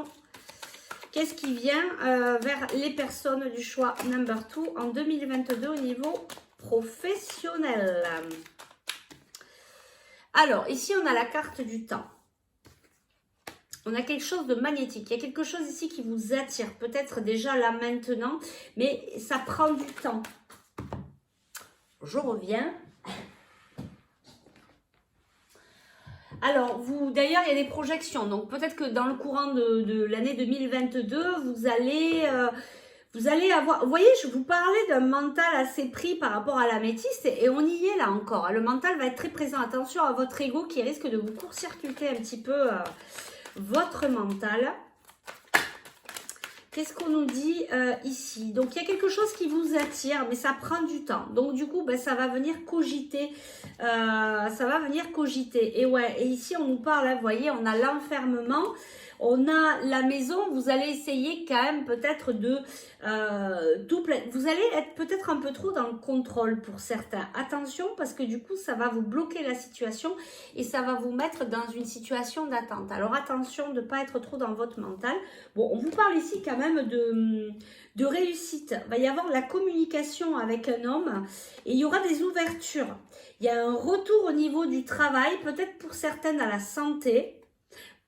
qui vient vers les personnes du choix number 2 en 2022 au niveau professionnel? Alors, ici, on a la carte du temps. On a quelque chose de magnétique. Il y a quelque chose ici qui vous attire. Peut-être déjà là maintenant, mais ça prend du temps. Je reviens. Alors, d'ailleurs, il y a des projections. Donc, peut-être que dans le courant de l'année 2022, vous allez avoir... Vous voyez, je vous parlais d'un mental assez pris par rapport à l'améthyste et on y est là encore. Le mental va être très présent. Attention à votre ego qui risque de vous court-circuiter un petit peu votre mental. Qu'est-ce qu'on nous dit ici? Donc, il y a quelque chose qui vous attire, mais ça prend du temps. Donc, du coup, ça va venir cogiter. Et ouais, et ici, on nous parle, là, vous voyez, on a l'enfermement. On a la maison, vous allez essayer quand même peut-être de vous allez être peut-être un peu trop dans le contrôle pour certains. Attention parce que du coup, ça va vous bloquer la situation et ça va vous mettre dans une situation d'attente. Alors attention de ne pas être trop dans votre mental. Bon, on vous parle ici quand même de réussite. Il va y avoir la communication avec un homme et il y aura des ouvertures. Il y a un retour au niveau du travail, peut-être pour certaines à la santé,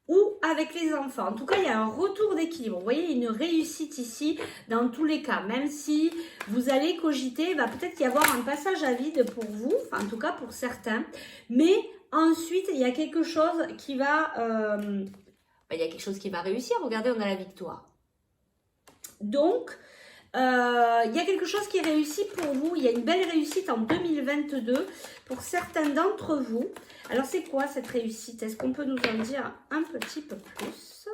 ou avec les enfants. En tout cas, il y a un retour d'équilibre. Vous voyez, une réussite ici dans tous les cas. Même si vous allez cogiter, il va peut-être y avoir un passage à vide pour vous, enfin en tout cas pour certains. Mais ensuite, il y a quelque chose qui va... il y a quelque chose qui va réussir. Regardez, on a la victoire. Donc, il y a quelque chose qui réussit pour vous. Il y a une belle réussite en 2022 pour certains d'entre vous. Alors, c'est quoi cette réussite? Est-ce qu'on peut nous en dire un petit peu plus?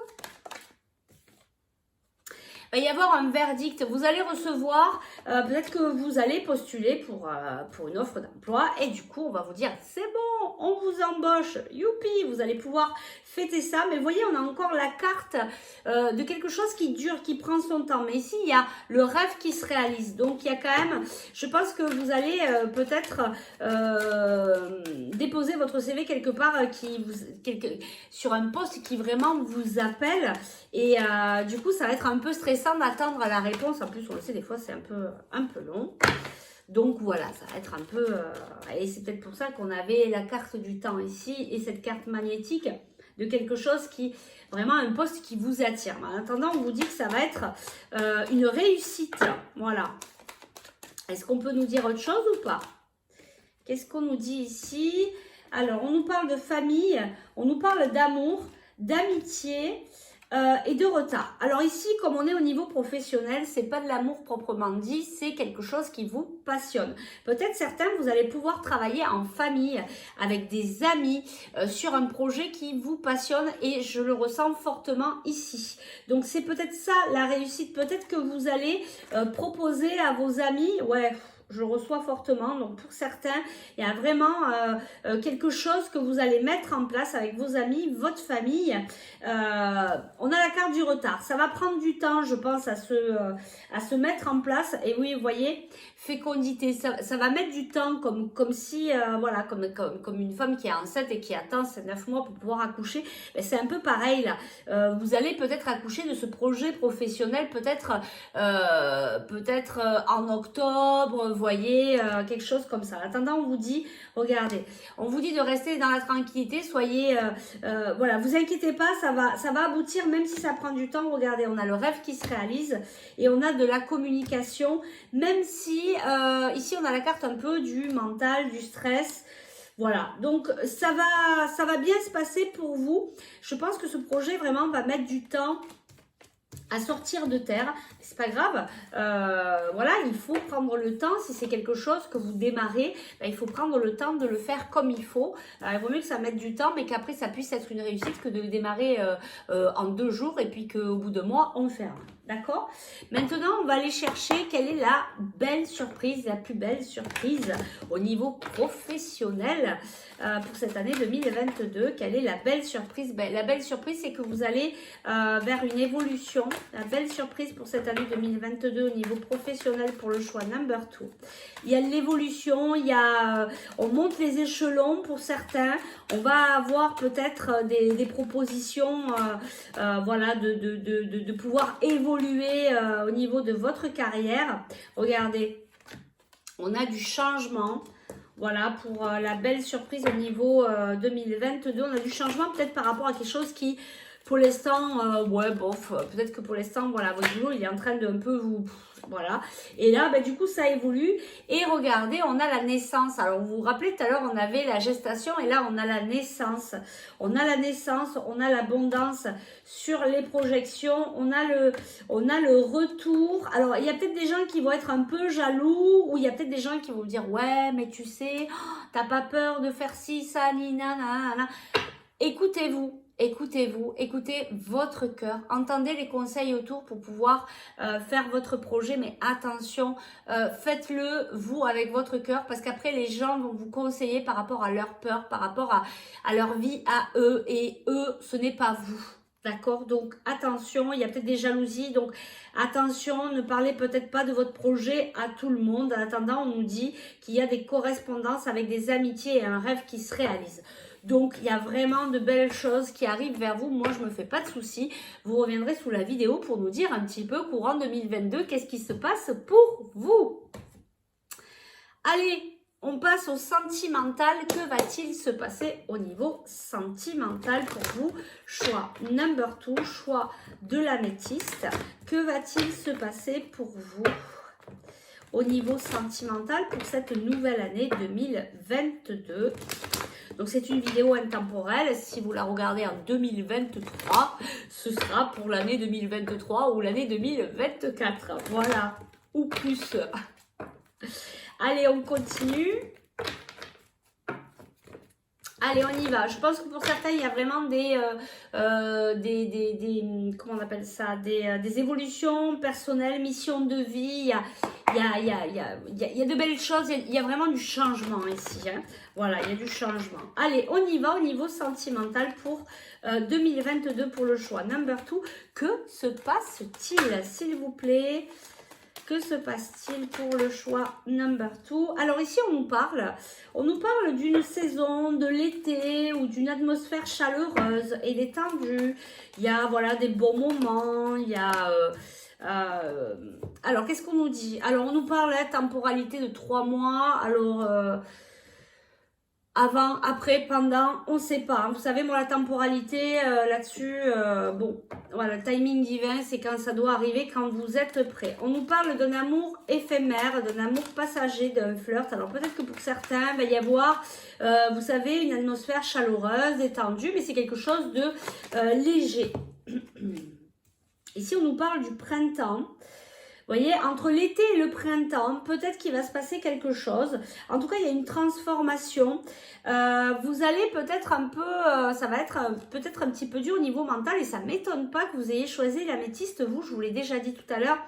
Il va y avoir un verdict. Vous allez recevoir, peut-être que vous allez postuler pour une offre d'emploi. Et du coup, on va vous dire, c'est bon, on vous embauche. Youpi, vous allez pouvoir fêter ça. Mais vous voyez, on a encore la carte de quelque chose qui dure, qui prend son temps. Mais ici, il y a le rêve qui se réalise. Donc, il y a quand même, je pense que vous allez peut-être déposer votre CV quelque part sur un poste qui vraiment vous appelle. Et du coup, ça va être un peu stressant. intéressant d'attendre la réponse. En plus, on le sait, des fois, c'est un peu long. Donc voilà, ça va être un peu... et c'est peut-être pour ça qu'on avait la carte du temps ici et cette carte magnétique de quelque chose qui... Vraiment un poste qui vous attire. En attendant, on vous dit que ça va être une réussite. Voilà. Est-ce qu'on peut nous dire autre chose ou pas? Qu'est-ce qu'on nous dit ici? Alors, on nous parle de famille, on nous parle d'amour, d'amitié et de retard. Alors ici, comme on est au niveau professionnel, c'est pas de l'amour proprement dit, c'est quelque chose qui vous passionne. Peut-être certains, vous allez pouvoir travailler en famille, avec des amis, sur un projet qui vous passionne et je le ressens fortement ici. Donc c'est peut-être ça la réussite, peut-être que vous allez proposer à vos amis, ouais, je reçois fortement. Donc pour certains, il y a vraiment quelque chose que vous allez mettre en place avec vos amis, votre famille. On a la carte du retard. Ça va prendre du temps, je pense, à se mettre en place. Et oui, vous voyez, fécondité, ça va mettre du temps, comme si, voilà, comme une femme qui est enceinte et qui attend ses 9 mois pour pouvoir accoucher. C'est un peu pareil là. Vous allez peut-être accoucher de ce projet professionnel, peut-être en octobre, vous voyez, quelque chose comme ça. En attendant, on vous dit, regardez, on vous dit de rester dans la tranquillité, soyez, voilà, vous inquiétez pas, ça va aboutir, même si ça prend du temps. Regardez, on a le rêve qui se réalise et on a de la communication, même si ici on a la carte un peu du mental, du stress. Voilà, donc ça va bien se passer pour vous. Je pense que ce projet vraiment va mettre du temps à sortir de terre, c'est pas grave, voilà, il faut prendre le temps. Si c'est quelque chose que vous démarrez, ben, il faut prendre le temps de le faire comme il faut. Il vaut mieux que ça mette du temps, mais qu'après ça puisse être une réussite, que de le démarrer en 2 jours et puis qu'au bout de mois on ferme. D'accord? Maintenant, on va aller chercher quelle est la belle surprise, la plus belle surprise au niveau professionnel pour cette année 2022. Quelle est la belle surprise? Ben, la belle surprise, c'est que vous allez vers une évolution. La belle surprise pour cette année 2022 au niveau professionnel pour le choix number 2. Il y a l'évolution, il y a, on monte les échelons pour certains. On va avoir peut-être des propositions, voilà, de pouvoir évoluer au niveau de votre carrière. Regardez, on a du changement. Voilà, pour la belle surprise au niveau 2022. On a du changement peut-être par rapport à quelque chose qui, pour l'instant, ouais, bof, peut-être que pour l'instant, voilà, votre boulot, il est en train de un peu vous... Voilà. Et là, bah, du coup, ça évolue. Et regardez, on a la naissance. Alors, vous vous rappelez, tout à l'heure, on avait la gestation et là, on a la naissance. On a la naissance, on a l'abondance sur les projections. On a le retour. Alors, il y a peut-être des gens qui vont être un peu jaloux ou il y a peut-être des gens qui vont dire, ouais, mais tu sais, t'as pas peur de faire ci, ça, ni, nanana. Écoutez-vous. Écoutez-vous, écoutez votre cœur, entendez les conseils autour pour pouvoir faire votre projet, mais attention, faites-le vous avec votre cœur parce qu'après les gens vont vous conseiller par rapport à leur peur, par rapport à leur vie à eux et eux, ce n'est pas vous. D'accord? Donc attention, il y a peut-être des jalousies, donc attention, ne parlez peut-être pas de votre projet à tout le monde. En attendant, on nous dit qu'il y a des correspondances avec des amitiés et un rêve qui se réalise. Donc, il y a vraiment de belles choses qui arrivent vers vous. Moi, je ne me fais pas de soucis. Vous reviendrez sous la vidéo pour nous dire un petit peu, courant 2022, qu'est-ce qui se passe pour vous. Allez, on passe au sentimental. Que va-t-il se passer au niveau sentimental pour vous? Choix number 2, choix de l'améthyste. Que va-t-il se passer pour vous au niveau sentimental pour cette nouvelle année 2022? Donc, c'est une vidéo intemporelle. Si vous la regardez en 2023, ce sera pour l'année 2023 ou l'année 2024. Voilà, ou plus. Allez, on continue. Allez, on y va. Je pense que pour certains, il y a vraiment comment on appelle ça, des évolutions personnelles, mission de vie. Il y a de belles choses. Il y a vraiment du changement ici. Hein. Voilà, il y a du changement. Allez, on y va au niveau sentimental pour 2022 pour le choix number 2. Que se passe-t-il, s'il vous plaît? Que se passe-t-il pour le choix number 2? Alors ici, on nous parle d'une saison, de l'été ou d'une atmosphère chaleureuse et détendue. Il y a voilà, des bons moments, il y a Alors, qu'est-ce qu'on nous dit? Alors, on nous parle de temporalité de 3 mois. Alors, avant, après, pendant, on ne sait pas. Vous savez, moi, la temporalité, là-dessus, bon, voilà, le timing divin, c'est quand ça doit arriver, quand vous êtes prêt. On nous parle d'un amour éphémère, d'un amour passager, d'un flirt. Alors, peut-être que pour certains, il va y avoir, vous savez, une atmosphère chaleureuse, détendue, mais c'est quelque chose de léger. Ici, on nous parle du printemps. Vous voyez, entre l'été et le printemps, peut-être qu'il va se passer quelque chose. En tout cas, il y a une transformation. Vous allez peut-être un peu, ça va être peut-être un petit peu dur au niveau mental et ça ne m'étonne pas que vous ayez choisi l'améthyste. Vous, je vous l'ai déjà dit tout à l'heure,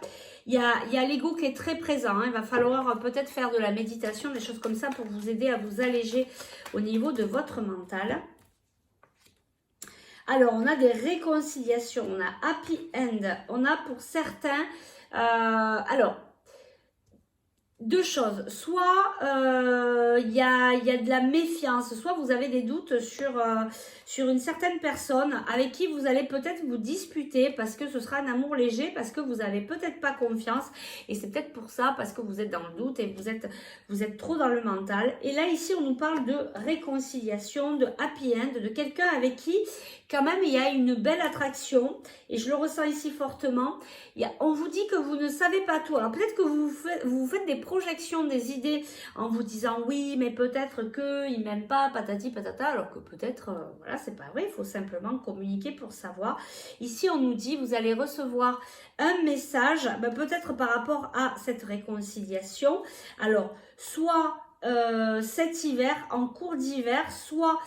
il y a l'ego qui est très présent. Hein. Il va falloir peut-être faire de la méditation, des choses comme ça pour vous aider à vous alléger au niveau de votre mental. Alors, on a des réconciliations, on a happy end, on a pour certains... alors, deux choses. Soit il y a de la méfiance, soit vous avez des doutes sur une certaine personne avec qui vous allez peut-être vous disputer parce que ce sera un amour léger, parce que vous n'avez peut-être pas confiance et c'est peut-être pour ça, parce que vous êtes dans le doute et vous êtes trop dans le mental. Et là, ici, on nous parle de réconciliation, de happy end, de quelqu'un avec qui, quand même, il y a une belle attraction et je le ressens ici fortement. On vous dit que vous ne savez pas tout. Alors, peut-être que vous faites des projections, des idées en vous disant oui, mais peut-être qu'il ne m'aime pas, patati patata, alors que peut-être, voilà, c'est pas vrai, il faut simplement communiquer pour savoir. Ici, on nous dit, vous allez recevoir un message, peut-être par rapport à cette réconciliation. Alors, soit cet hiver, en cours d'hiver, soit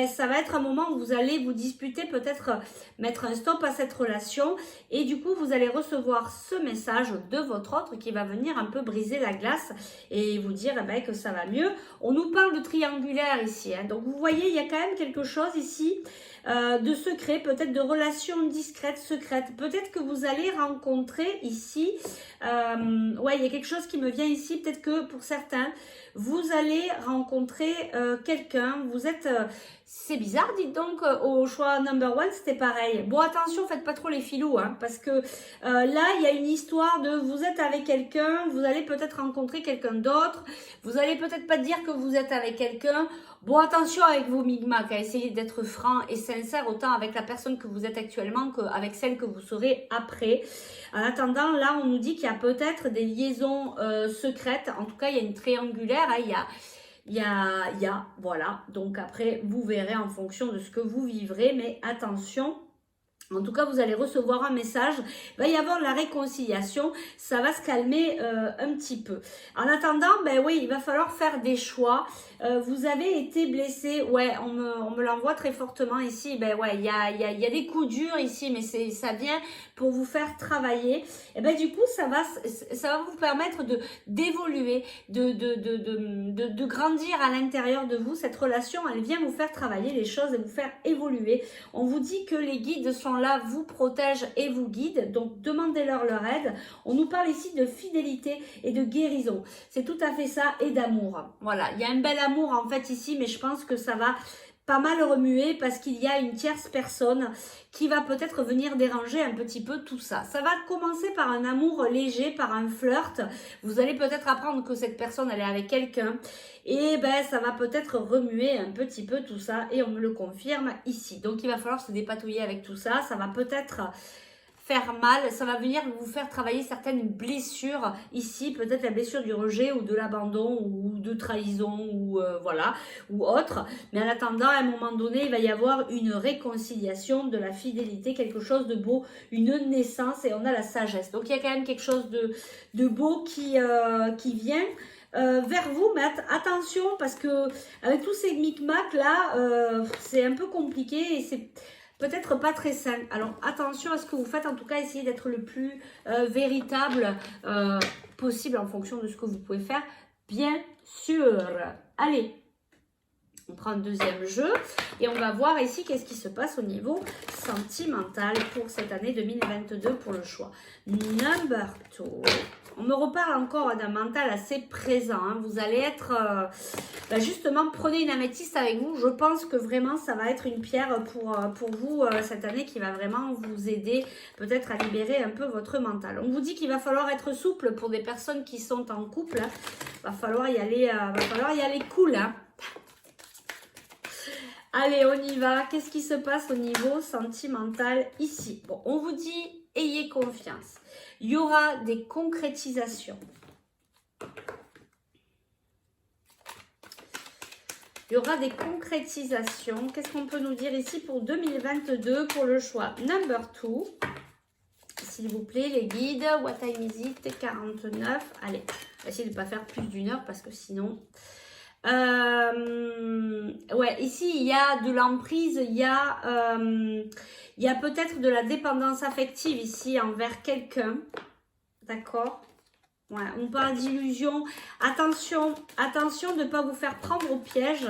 ça va être un moment où vous allez vous disputer, peut-être mettre un stop à cette relation et du coup vous allez recevoir ce message de votre autre qui va venir un peu briser la glace et vous dire que ça va mieux. On nous parle de triangulaire ici, hein. Donc vous voyez, il y a quand même quelque chose ici de secret, peut-être de relations discrètes, secrètes. Peut-être que vous allez rencontrer ici, ouais, il y a quelque chose qui me vient ici, peut-être que pour certains, vous allez rencontrer quelqu'un, vous êtes... c'est bizarre, dites donc, au choix number one, c'était pareil. Bon, attention, faites pas trop les filous, hein, parce que là, il y a une histoire de vous êtes avec quelqu'un, vous allez peut-être rencontrer quelqu'un d'autre, vous allez peut-être pas dire que vous êtes avec quelqu'un. Bon, attention avec vos micmacs, à essayer d'être franc et sincère, autant avec la personne que vous êtes actuellement qu'avec celle que vous serez après. En attendant, là, on nous dit qu'il y a peut-être des liaisons secrètes. En tout cas, il y a une triangulaire, hein, voilà. Donc après, vous verrez en fonction de ce que vous vivrez, mais attention. En tout cas, vous allez recevoir un message, il va y avoir de la réconciliation, ça va se calmer un petit peu. En attendant, oui, il va falloir faire des choix. Vous avez été blessé, ouais, on me l'envoie très fortement ici. Ouais, il y a des coups durs ici, mais ça vient pour vous faire travailler. Et du coup, ça va vous permettre d'évoluer, de grandir à l'intérieur de vous. Cette relation, elle vient vous faire travailler les choses et vous faire évoluer. On vous dit que les guides sont là, vous protègent et vous guident, donc demandez-leur leur aide. On nous parle ici de fidélité et de guérison, c'est tout à fait ça, et d'amour. Voilà, il y a un bel amour en fait ici, mais je pense que ça va pas mal remuer parce qu'il y a une tierce personne qui va peut-être venir déranger un petit peu tout ça. Ça va commencer par un amour léger, par un flirt. Vous allez peut-être apprendre que cette personne elle est avec quelqu'un et ça va peut-être remuer un petit peu tout ça et on me le confirme ici. Donc il va falloir se dépatouiller avec tout ça. Ça va peut-être faire mal, ça va venir vous faire travailler certaines blessures ici, peut-être la blessure du rejet ou de l'abandon ou de trahison ou voilà, ou autre. Mais en attendant, à un moment donné, il va y avoir une réconciliation, de la fidélité, quelque chose de beau, une naissance et on a la sagesse. Donc il y a quand même quelque chose de beau qui vient vers vous, mais attention parce que avec tous ces micmacs là, c'est un peu compliqué et c'est peut-être pas très sain. Alors attention à ce que vous faites, en tout cas essayez d'être le plus véritable possible en fonction de ce que vous pouvez faire, bien sûr. Allez, on prend un deuxième jeu et on va voir ici qu'est-ce qui se passe au niveau sentimental pour cette année 2022 pour le choix. Number 2. On me reparle encore d'un mental assez présent. Hein. Vous allez être... justement, prenez une améthyste avec vous. Je pense que vraiment, ça va être une pierre pour vous cette année qui va vraiment vous aider peut-être à libérer un peu votre mental. On vous dit qu'il va falloir être souple pour des personnes qui sont en couple. Hein. Va falloir y aller cool. Hein. Allez, on y va. Qu'est-ce qui se passe au niveau sentimental ici? Bon, on vous dit, ayez confiance. Il y aura des concrétisations. Il y aura des concrétisations. Qu'est-ce qu'on peut nous dire ici pour 2022 pour le choix number 2? S'il vous plaît, les guides. What time is it? 49. Allez, essayez de ne pas faire plus d'une heure parce que sinon... ouais, ici, il y a de l'emprise, il y a peut-être de la dépendance affective ici envers quelqu'un. D'accord? Ouais, on parle d'illusion. Attention, attention de ne pas vous faire prendre au piège.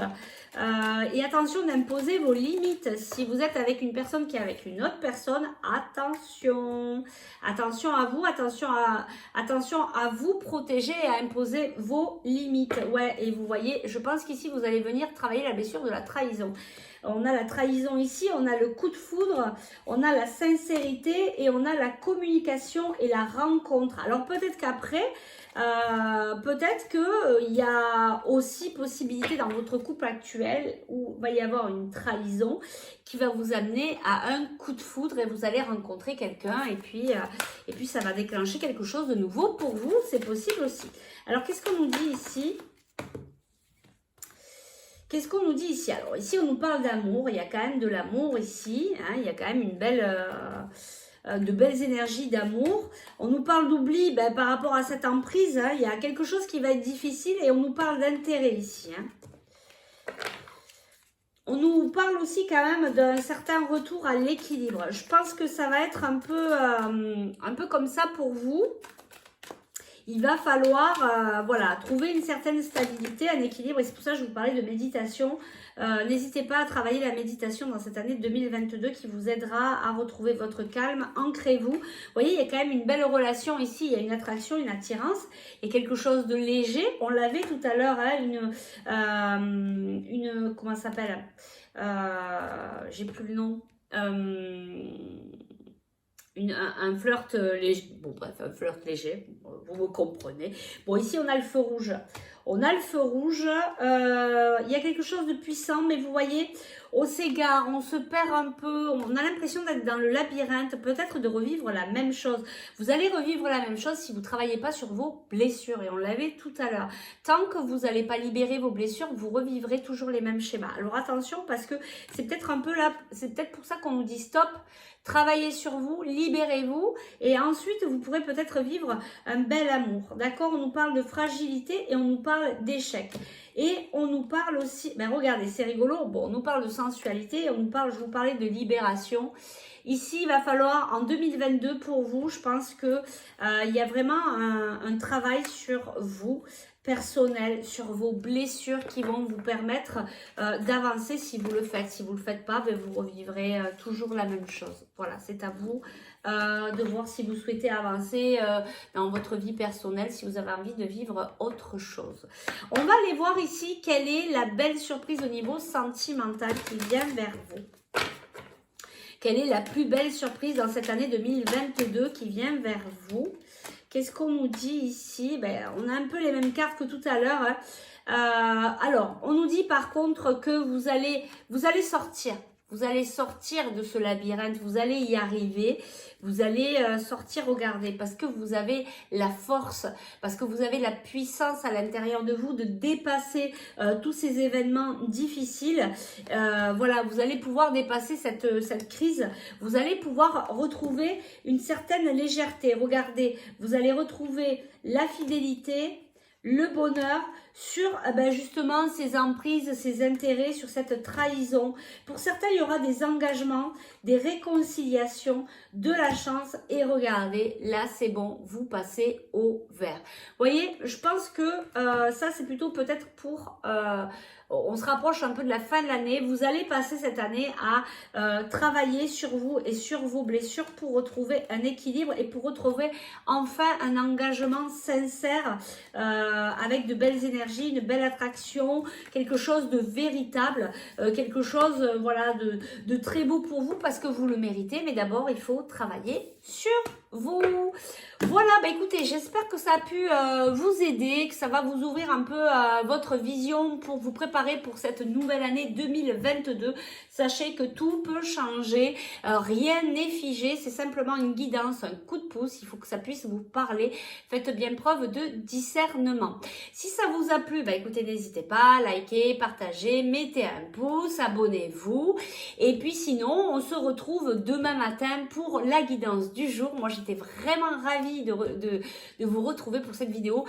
Et attention d'imposer vos limites. Si vous êtes avec une personne qui est avec une autre personne, attention. Attention à vous, attention à vous protéger et à imposer vos limites. Ouais, et vous voyez, je pense qu'ici, vous allez venir travailler la blessure de la trahison. On a la trahison ici, on a le coup de foudre, on a la sincérité et on a la communication et la rencontre. Alors peut-être qu'après, peut-être qu'il y a aussi possibilité dans votre couple actuel où il va y avoir une trahison qui va vous amener à un coup de foudre et vous allez rencontrer quelqu'un et puis ça va déclencher quelque chose de nouveau pour vous, c'est possible aussi. Alors qu'est-ce qu'on nous dit ici ? Qu'est-ce qu'on nous dit ici? Alors ici, on nous parle d'amour. Il y a quand même de l'amour ici. Hein, il y a quand même une de belles énergies d'amour. On nous parle d'oubli par rapport à cette emprise. Hein, il y a quelque chose qui va être difficile et on nous parle d'intérêt ici. Hein. On nous parle aussi quand même d'un certain retour à l'équilibre. Je pense que ça va être un peu comme ça pour vous. Il va falloir voilà, trouver une certaine stabilité, un équilibre. Et c'est pour ça que je vous parlais de méditation. N'hésitez pas à travailler la méditation dans cette année 2022 qui vous aidera à retrouver votre calme. Ancrez-vous. Vous voyez, il y a quand même une belle relation ici. Il y a une attraction, une attirance et quelque chose de léger. On l'avait tout à l'heure, hein, comment ça s'appelle j'ai plus le nom. Un flirt léger, bon bref, un flirt léger, vous me comprenez. Bon, ici on a le feu rouge. On a le feu rouge, il y a quelque chose de puissant, mais vous voyez, on s'égare, on se perd un peu, on a l'impression d'être dans le labyrinthe, peut-être de revivre la même chose. Vous allez revivre la même chose si vous ne travaillez pas sur vos blessures, et on l'avait tout à l'heure. Tant que vous n'allez pas libérer vos blessures, vous revivrez toujours les mêmes schémas. Alors attention, parce que c'est peut-être un peu là, c'est peut-être pour ça qu'on nous dit stop. Travaillez sur vous, libérez-vous et ensuite vous pourrez peut-être vivre un bel amour. D'accord? On nous parle de fragilité et on nous parle d'échec. Et on nous parle aussi, regardez, c'est rigolo, bon, on nous parle de sensualité et on nous parle, je vous parlais de libération. Ici, il va falloir, en 2022, pour vous, je pense que il y a vraiment un travail sur vous, personnel, sur vos blessures qui vont vous permettre d'avancer si vous le faites. Si vous ne le faites pas, vous revivrez toujours la même chose. Voilà, c'est à vous de voir si vous souhaitez avancer dans votre vie personnelle, si vous avez envie de vivre autre chose. On va aller voir ici quelle est la belle surprise au niveau sentimental qui vient vers vous. Quelle est la plus belle surprise dans cette année 2022 qui vient vers vous? Qu'est-ce qu'on nous dit ici? On a un peu les mêmes cartes que tout à l'heure. Hein. Alors, on nous dit par contre que vous allez sortir. Vous allez sortir de ce labyrinthe, vous allez y arriver, vous allez sortir, regardez, parce que vous avez la force, parce que vous avez la puissance à l'intérieur de vous de dépasser tous ces événements difficiles. Voilà, vous allez pouvoir dépasser cette crise, vous allez pouvoir retrouver une certaine légèreté. Regardez, vous allez retrouver la fidélité, le bonheur sur justement ces emprises, ces intérêts, sur cette trahison. Pour certains, il y aura des engagements, des réconciliations, de la chance. Et regardez, là c'est bon, vous passez au vert. Vous voyez, je pense que ça c'est plutôt peut-être pour on se rapproche un peu de la fin de l'année. Vous allez passer cette année à travailler sur vous et sur vos blessures pour retrouver un équilibre et pour retrouver enfin un engagement sincère avec de belles énergies, une belle attraction, quelque chose de véritable, quelque chose voilà, de très beau pour vous parce que vous le méritez. Mais d'abord, il faut travailler sur vous. Voilà, bah écoutez, j'espère que ça a pu vous aider, que ça va vous ouvrir un peu votre vision pour vous préparer pour cette nouvelle année 2022. Sachez que tout peut changer, rien n'est figé, c'est simplement une guidance, un coup de pouce, il faut que ça puisse vous parler. Faites bien preuve de discernement. Si ça vous a plu, bah écoutez, n'hésitez pas à liker, partager, mettez un pouce, abonnez-vous. Et puis sinon, on se retrouve demain matin pour la guidance du jour. Moi, j'étais vraiment ravie de vous retrouver pour cette vidéo.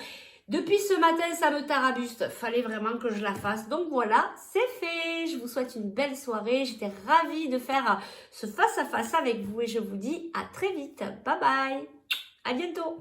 Depuis ce matin, ça me tarabuste. Fallait vraiment que je la fasse. Donc voilà, c'est fait. Je vous souhaite une belle soirée. J'étais ravie de faire ce face-à-face avec vous et je vous dis à très vite. Bye bye. À bientôt.